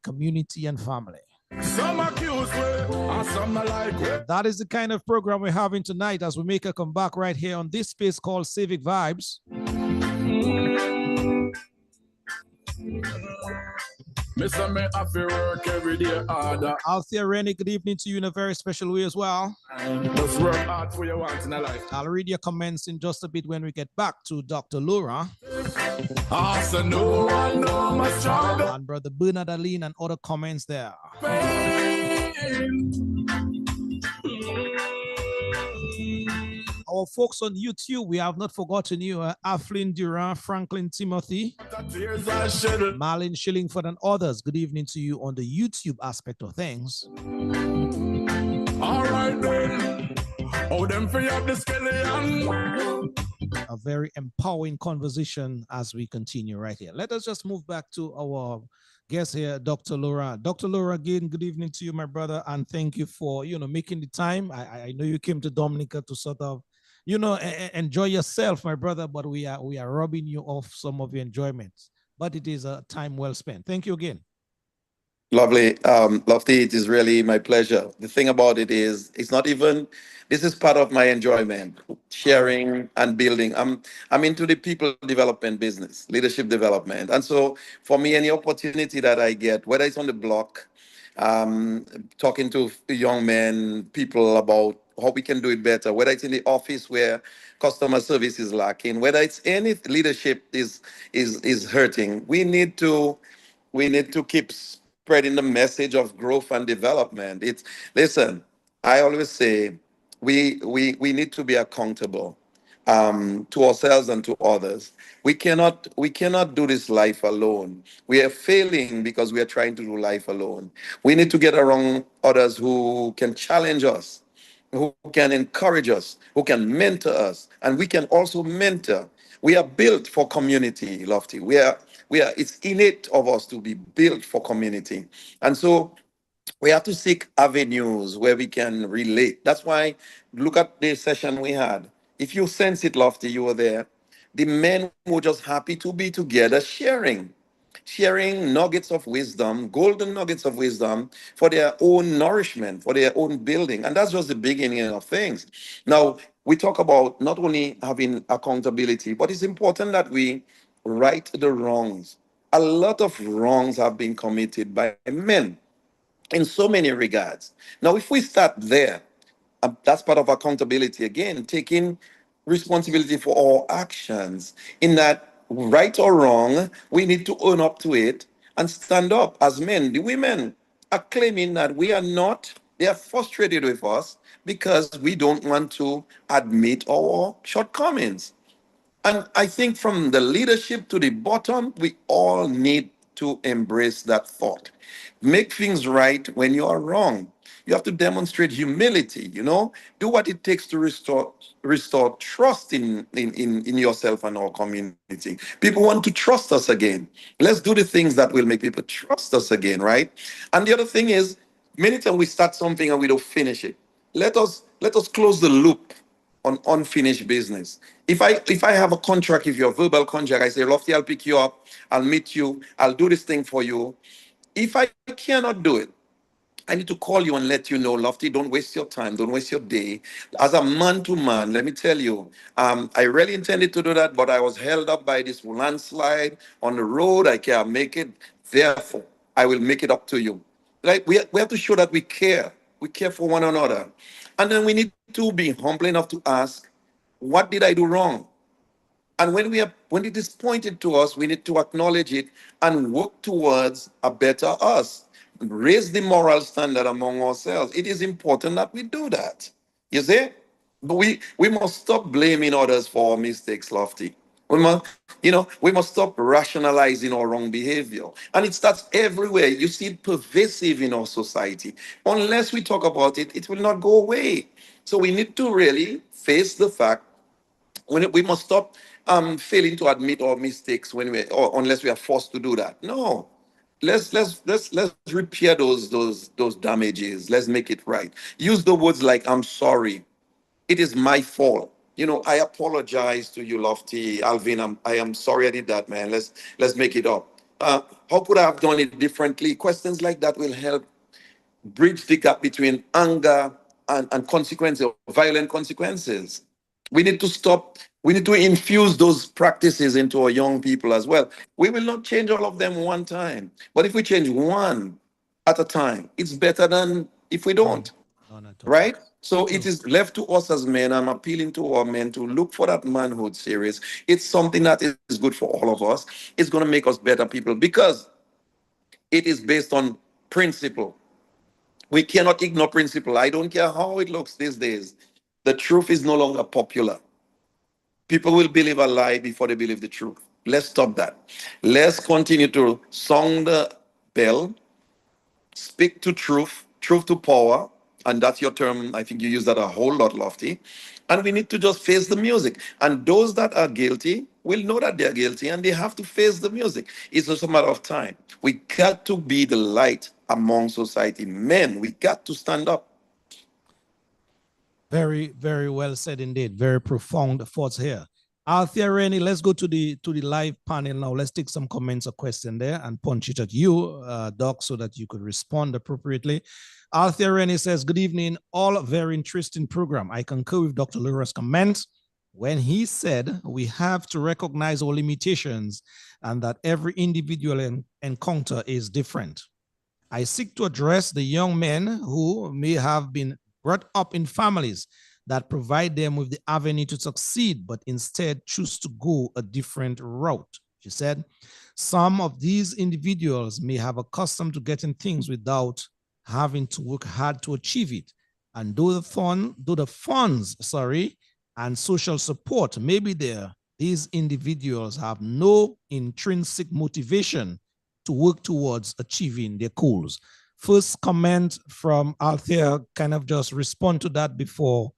community and family. Some accuse me, and some like me. That is the kind of program we're having tonight as we make a comeback right here on this space called Civic Vibes. Mr. Me have to work every day harder. Althea Rennie, good evening to you in a very special way as well. Just work hard for your want in a life. I'll read your comments in just a bit when we get back to Dr. Lura. Also no one know my struggle. And Brother Bernard Aline and other comments there. Our folks on YouTube, we have not forgotten you. Aflin Durant, Franklin Timothy, Marlin Shillingford, and others. Good evening to you on the YouTube aspect of things. All right, then. Oh, them free up the skeleton. A very empowering conversation as we continue right here. Let us just move back to our guest here, Dr. Lura. Dr. Lura, again, good evening to you, my brother, and thank you for, making the time. I know you came to Dominica to sort of, enjoy yourself, my brother, but we are robbing you of some of your enjoyments. But it is a time well spent. Thank you again. Lovely. Lofty, it is really my pleasure. The thing about it is, it's not even, this is part of my enjoyment, sharing and building. I'm into the people development business, leadership development. And so for me, any opportunity that I get, whether it's on the block, talking to young men, people about how we can do it better, whether it's in the office where customer service is lacking, whether it's any leadership is hurting, we need to keep spreading the message of growth and development. Listen, I always say we need to be accountable to ourselves and to others. We cannot do this life alone. We are failing because we are trying to do life alone. We need to get around others who can challenge us, who can encourage us, who can mentor us, and we can also mentor. We are built for community, Lofty. It's innate of us to be built for community. And so we have to seek avenues where we can relate. That's why, look at the session we had. If you sense it, Lofty, you were there. The men were just happy to be together, sharing nuggets of wisdom, golden nuggets of wisdom for their own nourishment, for their own building. And that's just the beginning of things. Now, we talk about not only having accountability, but it's important that we right the wrongs. A lot of wrongs have been committed by men in so many regards. Now, if we start there, that's part of accountability again, taking responsibility for our actions. In that, right or wrong, we need to own up to it and stand up as men. The women are claiming that we are not, they are frustrated with us because we don't want to admit our shortcomings. And I think from the leadership to the bottom, we all need to embrace that thought. Make things right when you are wrong. You have to demonstrate humility, do what it takes to restore trust in yourself and our community. People want to trust us again. Let's do the things that will make people trust us again, right? And the other thing is, many times we start something and we don't finish it. Let us close the loop on unfinished business. If I have a contract, if you're a verbal contract, I say, Lofty, I'll pick you up, I'll meet you, I'll do this thing for you. If I cannot do it, I need to call you and let you know, Lofty, don't waste your time, don't waste your day. As a man to man, let me tell you, I really intended to do that, but I was held up by this landslide on the road. I can't make it. Therefore, I will make it up to you. Like we have to show that we care. We care for one another. And then we need to be humble enough to ask, what did I do wrong? And when it is pointed to us, we need to acknowledge it and work towards a better us. Raise the moral standard among ourselves. It is important that we do that. You see? But we must stop blaming others for our mistakes, Lofty. We must stop rationalizing our wrong behavior. And it starts everywhere. You see it pervasive in our society. Unless we talk about it, it will not go away. So we need to really face the fact we must stop failing to admit our mistakes or unless we are forced to do that. No, let's repair those damages. Let's make it right. Use the words like I'm sorry. It is my fault. I apologize to you, Lofty, Alvin. I am sorry I did that, man. Let's make it up. How could I have done it differently? Questions like that will help bridge the gap between anger and consequences, violent consequences. We need to infuse those practices into our young people as well. We will not change all of them one time, but if we change one at a time, it's better than if we don't. Right? So it is left to us as men. I'm appealing to our men to look for that manhood series. It's something that is good for all of us. It's going to make us better people because it is based on principle. We cannot ignore principle. I don't care how it looks these days. The truth is no longer popular. People will believe a lie before they believe the truth. Let's stop that. Let's continue to sound the bell, speak to truth, truth to power. And that's your term. I think you use that a whole lot, Lofty. And we need to just face the music. And those that are guilty will know that they're guilty and they have to face the music. It's just a matter of time. We got to be the light among society. Men, we got to stand up. Very, very well said indeed. Very profound thoughts here. Althea Rennie, let's go to the live panel now. Let's take some comments or questions there and punch it at you, Doc, so that you could respond appropriately. Althea Rennie says, good evening, all very interesting program. I concur with Dr. Lura's comment when he said we have to recognize our limitations and that every individual encounter is different. I seek to address the young men who may have been brought up in families that provide them with the avenue to succeed, but instead choose to go a different route. She said, some of these individuals may have accustomed to getting things without having to work hard to achieve it. And though the funds, and social support may be there, these individuals have no intrinsic motivation to work towards achieving their goals. First comment from Althea, kind of just respond to that before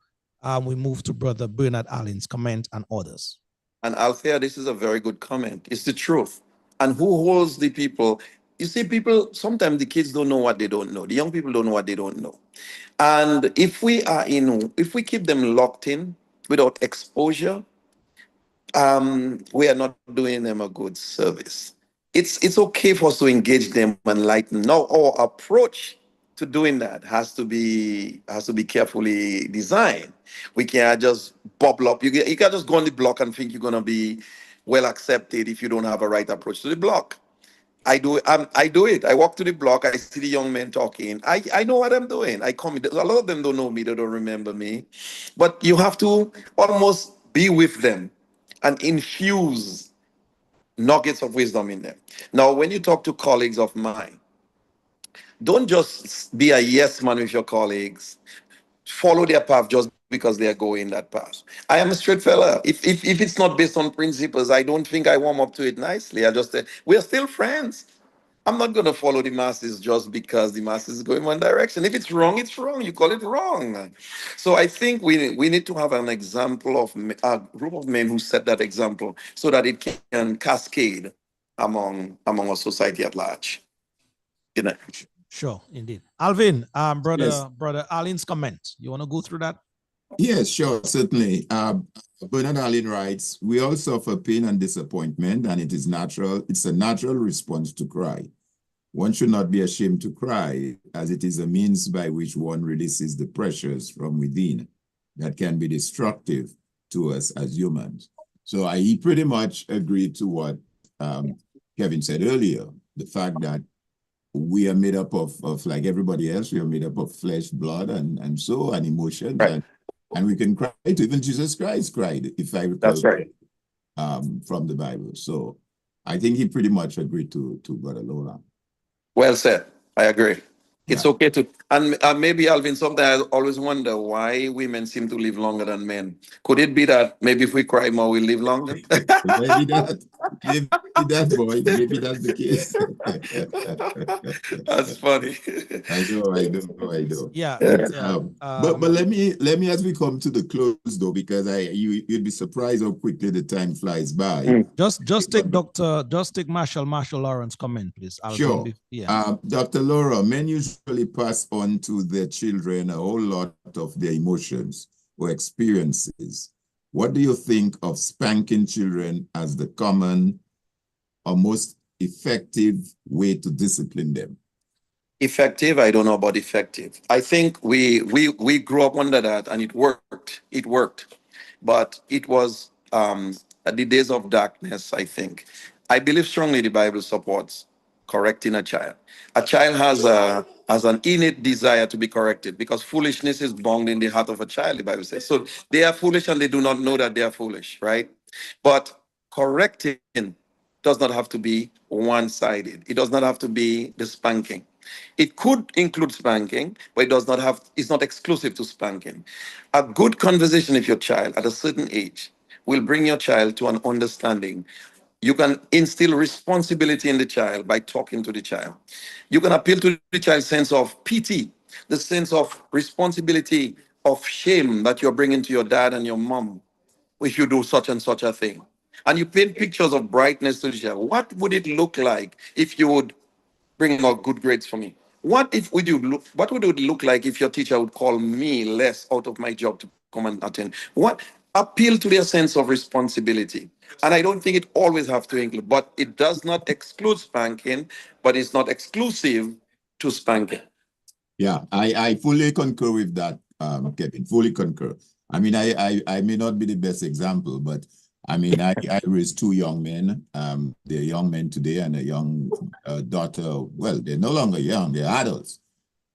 we move to Brother Bernard Allen's comment and others. And Althea, this is a very good comment. It's the truth. And who holds the people? You see, people, sometimes the kids don't know what they don't know. The young people don't know what they don't know. And if we keep them locked in without exposure, we are not doing them a good service. It's okay for us to engage them and enlighten. Now, our approach to doing that has to be carefully designed. We can't just bubble up. You can't just go on the block and think you're gonna be well accepted if you don't have a right approach to the block. I do it. I walk to the block. I see the young men talking. I know what I'm doing. I come. A lot of them don't know me. They don't remember me. But you have to almost be with them and infuse nuggets of wisdom in them. Now, when you talk to colleagues of mine, don't just be a yes man with your colleagues. Follow their path just because they are going that path. I am a straight fella. If it's not based on principles, I don't think I warm up to it nicely. I just say, we're still friends. I'm not going to follow the masses just because the masses is going one direction. If it's wrong, it's wrong. You call it wrong. So I think we need to have an example of a group of men who set that example so that it can cascade among our society at large. You know. Sure, indeed. Alvin, Yes. brother Alin's comment. You want to go through that? Yes, sure, certainly. Bernard Allen writes, we all suffer pain and disappointment, and it is natural. It's a natural response to cry. One should not be ashamed to cry, as it is a means by which one releases the pressures from within that can be destructive to us as humans. So he pretty much agreed to what Kevin said earlier, the fact that we are made up of like everybody else, we are made up of flesh, blood, and soul and emotions, Right. and we can cry too. Even Jesus Christ cried, if I recall. That's right. From the Bible. So I think he pretty much agreed to Brother Lura. Well said. I agree. It's Yeah. okay to, and maybe Alvin, something I always wonder why women seem to live longer than men. Could it be that maybe if we cry more, we live longer? Maybe that boy, maybe that's the case. That's funny. I know. Yeah. But let me as we come to the close though, because you'd be surprised how quickly the time flies by. Just take Marshall Lawrence comment, please. Sure. Dr. Laura, men usually pass on to their children a whole lot of their emotions or experiences. What do you think of spanking children as the common or most effective way to discipline them? Effective? I don't know about effective. I think we grew up under that and it worked. It worked. But it was at the days of darkness, I think. I believe strongly the Bible supports correcting a child. A child has an innate desire to be corrected because foolishness is bound in the heart of a child, the Bible says. So they are foolish and they do not know that they are foolish, right? But correcting does not have to be one-sided. It does not have to be the spanking. It could include spanking, but it's not exclusive to spanking. A good conversation with your child at a certain age will bring your child to an understanding. You can instill responsibility in the child by talking to the child. You can appeal to the child's sense of pity, the sense of responsibility, of shame that you're bringing to your dad and your mom if you do such and such a thing. And you paint pictures of brightness to the child. What would it look like if you would bring out good grades for me? What would it look like if your teacher would call me less out of my job to come and attend? What appeal to their sense of responsibility? And I don't think it always have to include, but it does not exclude spanking, but it's not exclusive to spanking. Yeah, I fully concur with that, Kevin. Fully concur. I mean, I may not be the best example, but I mean, I raised two young men. They're young men today and a young daughter. Well, they're no longer young, they're adults.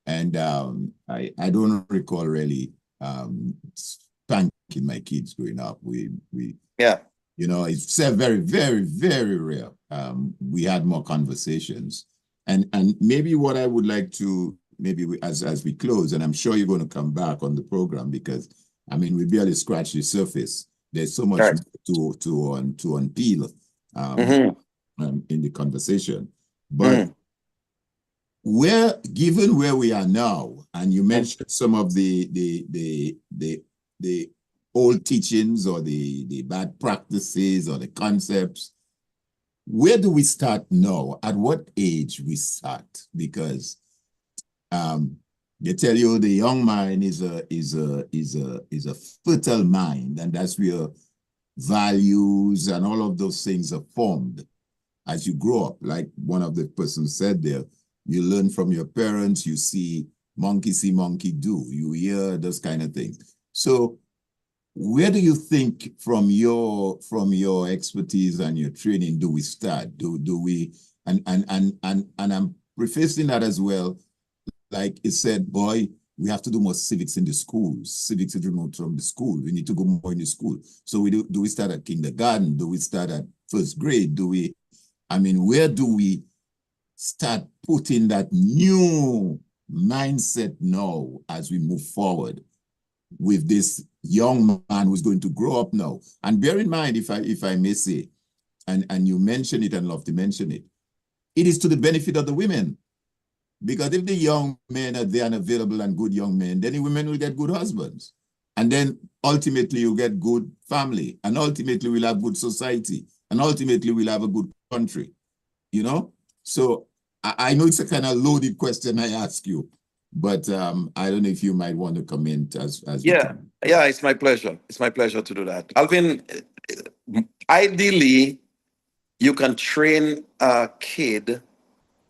And I don't recall really spanking my kids growing up. It's very, very, very rare. We had more conversations. And maybe what I would like to, as we close, and I'm sure you're going to come back on the program because, I mean, we barely scratched the surface. There's so much to unpeel in the conversation. But given where we are now, and you mentioned some of the old teachings or the bad practices or the concepts, where do we start now? At what age we start? Because they tell you the young mind is a fertile mind, and that's where values and all of those things are formed as you grow up. Like one of the persons said there, you learn from your parents, you see monkey do, you hear those kind of things. So where do you think from your expertise and your training do we start? Do we and I'm prefacing that as well. Like it said, boy, we have to do more civics in the schools. Civics is removed from the school. We need to go more in the school. So do we start at kindergarten? Do we start at first grade? Where do we start putting that new mindset now as we move forward with this young man who's going to grow up now? And bear in mind, if I may say, and you mention it and love to mention it, it is to the benefit of the women. Because if the young men are there and available and good young men, then the women will get good husbands. And then ultimately you get good family. And ultimately we'll have good society. And ultimately we'll have a good country. So I know it's a kind of loaded question I ask you. But I don't know if you might want to comment as yeah, yeah, it's my pleasure. It's my pleasure to do that. Alvin, ideally, you can train a kid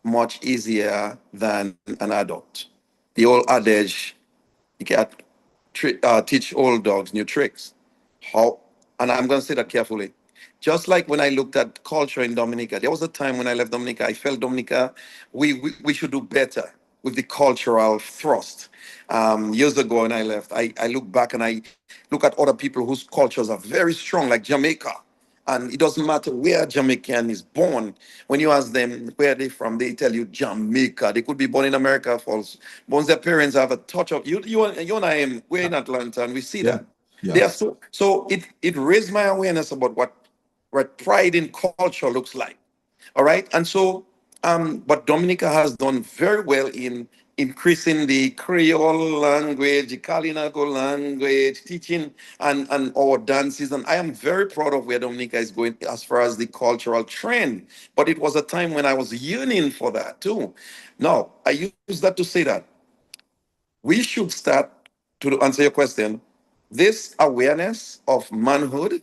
much easier than an adult. The old adage, you can't teach old dogs new tricks. How? And I'm going to say that carefully. Just like when I looked at culture in Dominica, there was a time when I left Dominica, I felt Dominica, we should do better with the cultural thrust. Years ago when I left, I look back and I look at other people whose cultures are very strong, like Jamaica. And it doesn't matter where Jamaican is born. When you ask them where they're from, they tell you Jamaica. They could be born in America, false. Once their parents have a touch of you and I we're in Atlanta, and we see that. Yeah. They are so it raised my awareness about what pride in culture looks like. All right. And so, but Dominica has done very well in increasing the Creole language, the Kalinago language, teaching and our dances. And I am very proud of where Dominica is going as far as the cultural trend. But it was a time when I was yearning for that too. Now, I use that to say that we should start, to answer your question, this awareness of manhood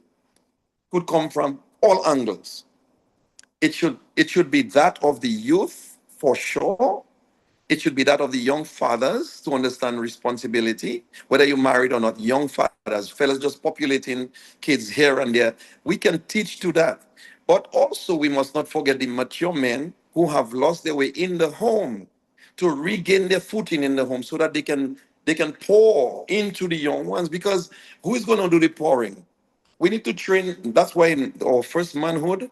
could come from all angles. It should be that of the youth for sure. It should be that of the young fathers to understand responsibility, whether you're married or not. Young fathers, fellas just populating kids here and there. We can teach to that. But also, we must not forget the mature men who have lost their way in the home to regain their footing in the home so that they can pour into the young ones. Because who is going to do the pouring? We need to train. That's why in our first manhood,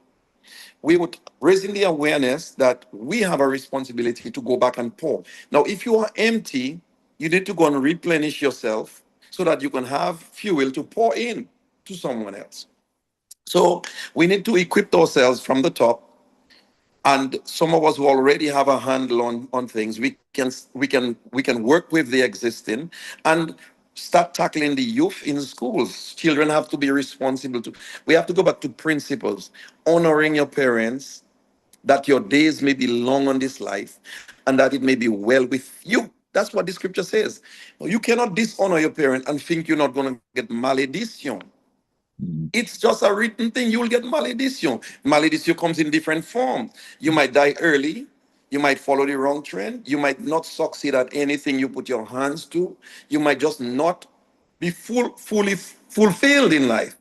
we would raising the awareness that we have a responsibility to go back and pour. Now, if you are empty, you need to go and replenish yourself so that you can have fuel to pour in to someone else. So we need to equip ourselves from the top. And some of us who already have a handle on things, we can work with the existing and start tackling the youth in schools. Children have to be responsible to. We have to go back to principles, honoring your parents, that your days may be long on this life, and that it may be well with you. That's what the scripture says. You cannot dishonor your parent and think you're not going to get malediction. It's just a written thing. You will get malediction. Malediction comes in different forms. You might die early. You might follow the wrong trend. You might not succeed at anything you put your hands to. You might just not be fully fulfilled in life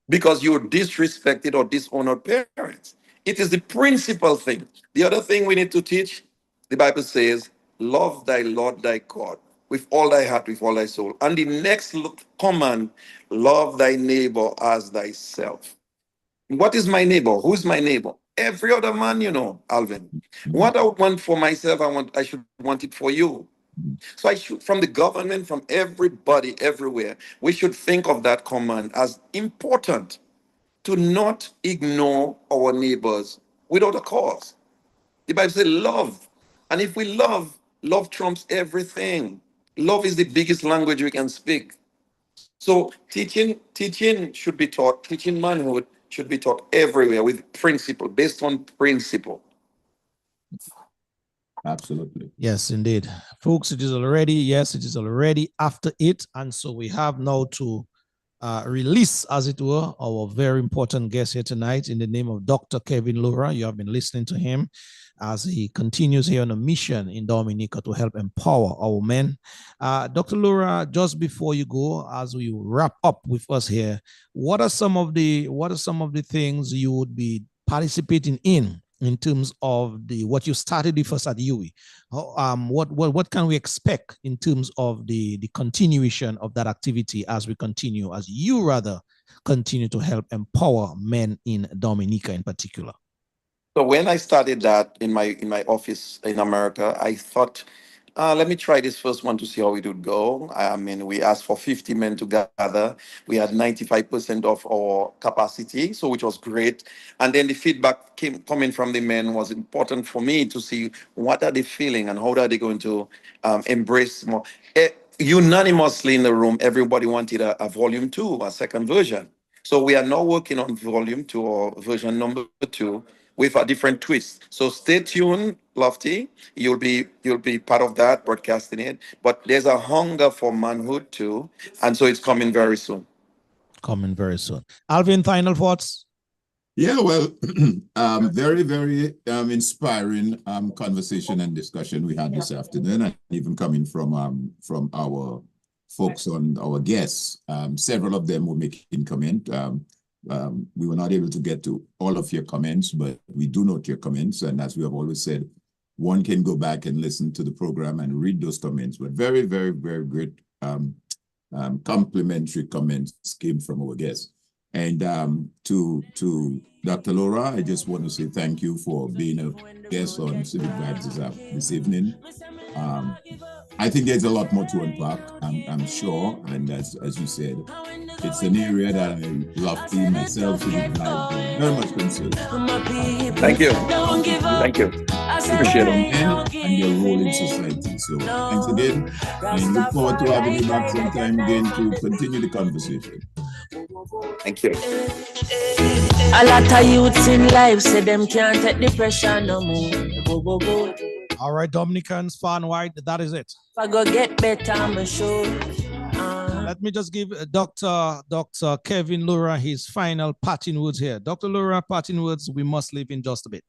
because you disrespected or dishonored parents. It is the principal thing. The other thing we need to teach, the Bible says, love thy Lord thy God with all thy heart, with all thy soul. And the next command, love thy neighbor as thyself. What is my neighbor? Who's my neighbor? Every other man, Alvin. What I would want for myself, I should want it for you. So I should, from the government, from everybody, everywhere, we should think of that command as important, to not ignore our neighbors without a cause. The Bible says love. And if we love trumps everything. Love is the biggest language we can speak. So teaching should be taught, teaching manhood should be taught everywhere with principle, based on principle. Absolutely. Yes, indeed. Folks, it is already after it. And so we have now to release, as it were, our very important guest here tonight in the name of Dr. Kevin Lura. You have been listening to him as he continues here on a mission in Dominica to help empower our men. Dr. Lura, just before you go, as we wrap up with us here, what are some of the things you would be participating in terms of what you started with us at UE? What can we expect in terms of the continuation of that activity as you continue to help empower men in Dominica in particular? So when I started that in my office in America, I thought, let me try this first one to see how it would go. I mean, we asked for 50 men to gather. We had 95% of our capacity, so which was great. And then the feedback coming from the men was important for me to see what are they feeling and how are they going to embrace more. Unanimously in the room, everybody wanted a volume 2, a second version. So we are now working on volume 2 or version number 2 with a different twist. So stay tuned. Lofty. You'll be part of that, broadcasting it. But there's a hunger for manhood too, and so it's coming very soon. Coming very soon. Alvin, final thoughts? Yeah, well, very, very inspiring conversation and discussion we had this afternoon, and even coming from our folks on our guests. Several of them were making comment. We were not able to get to all of your comments, but we do note your comments, and as we have always said, one can go back and listen to the program and read those comments. But very, very, very great complimentary comments came from our guests. And to Dr. Lura, I just want to say thank you for being a guest on Civic Vibes this evening. I think there's a lot more to unpack, I'm sure. And as you said, it's an area that I love to myself, Civic Vibes, very much concerned. Thank you. Thank you. Appreciate it. And your role in society. So thanks again. And look forward to having you back sometime again to continue the conversation. Thank you. A lot of youths in life say them can't take the pressure no more. All right, Dominicans, far and wide, that is it. If I go get better, I'm sure. Let me just give Dr. Kevin Lura his final parting words here. Dr. Lura, parting words, we must leave in just a bit.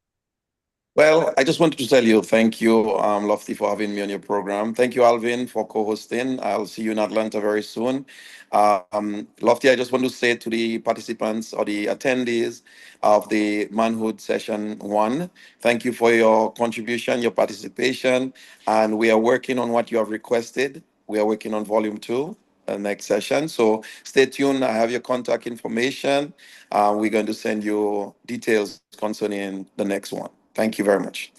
Well, I just wanted to tell you, thank you, Lofty, for having me on your program. Thank you, Alvin, for co-hosting. I'll see you in Atlanta very soon. Lofty, I just want to say to the participants or the attendees of the Manhood Session 1, thank you for your contribution, your participation, and we are working on what you have requested. We are working on Volume 2, next session. So stay tuned. I have your contact information. We're going to send you details concerning the next one. Thank you very much.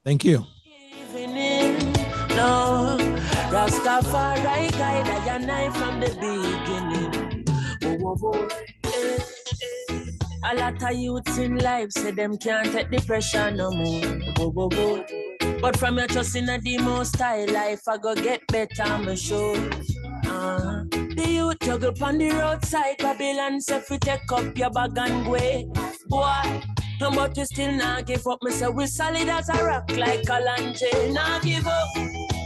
Thank you. No, Rastafari guide I from the beginning. A lot of youths in life say them can't take the pressure no more. But from your trust in the most high life, I go get better, I'm sure. The youth juggle on the roadside, Babylon say if you take up your bag and go, boy. But we still not give up. Me say we solid as a rock like a lanche. Not give up.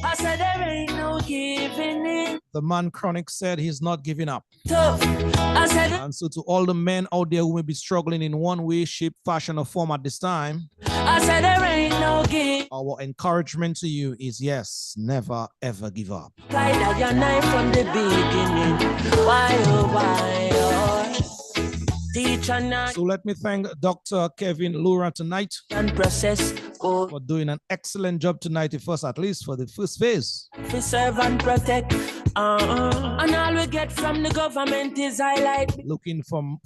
I said there ain't no giving in. The man Chronic said he's not giving up. Tough. I said, and so to all the men out there who may be struggling in one way, shape, fashion, or form at this time, I said there ain't no give. Our encouragement to you is yes, never ever give up. Guide out your knife from the beginning. Why oh. So let me thank Dr. Kevin Lura tonight and process for doing an excellent job tonight, first at least for the first phase. We serve and protect, and all we get from the government is highlight. Looking from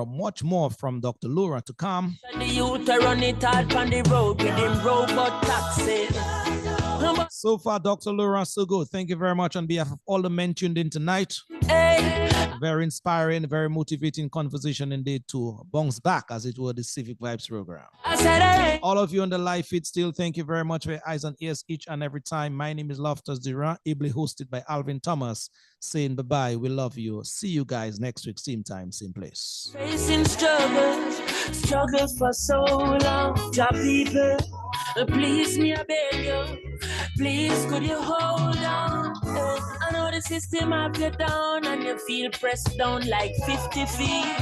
much more from Dr. Lura to come. The youth run it hard on the road with them robot taxis. So far, Dr. Lura, so good. Thank you very much on behalf of all the men tuned in tonight. Hey. Very inspiring, very motivating conversation indeed to bounce back, as it were, the Civic Vibes program. I said, hey. All of you on the live feed still, thank you very much for your eyes and ears each and every time. My name is Loftus Dura, ably hosted by Alvin Thomas, saying bye-bye. We love you. See you guys next week, same time, same place. Facing struggles for so long. Job people, please me, I beg you. Please, could you hold on? I know the system have you down and you feel pressed down like 50 feet.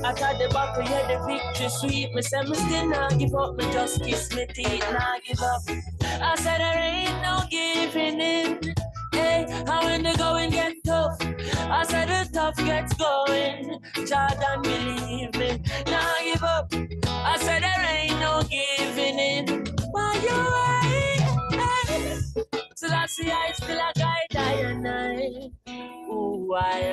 I thought the back of you, the victory sweet. Me say me still not give up, me just kiss me teeth, not give up. I said there ain't no giving in. Hey, how when the going get tough? I said the tough gets going. Jordan, believe me, not give up. I said there ain't no giving in. Why you right? So that's the I still a guide I and I. Ooh, why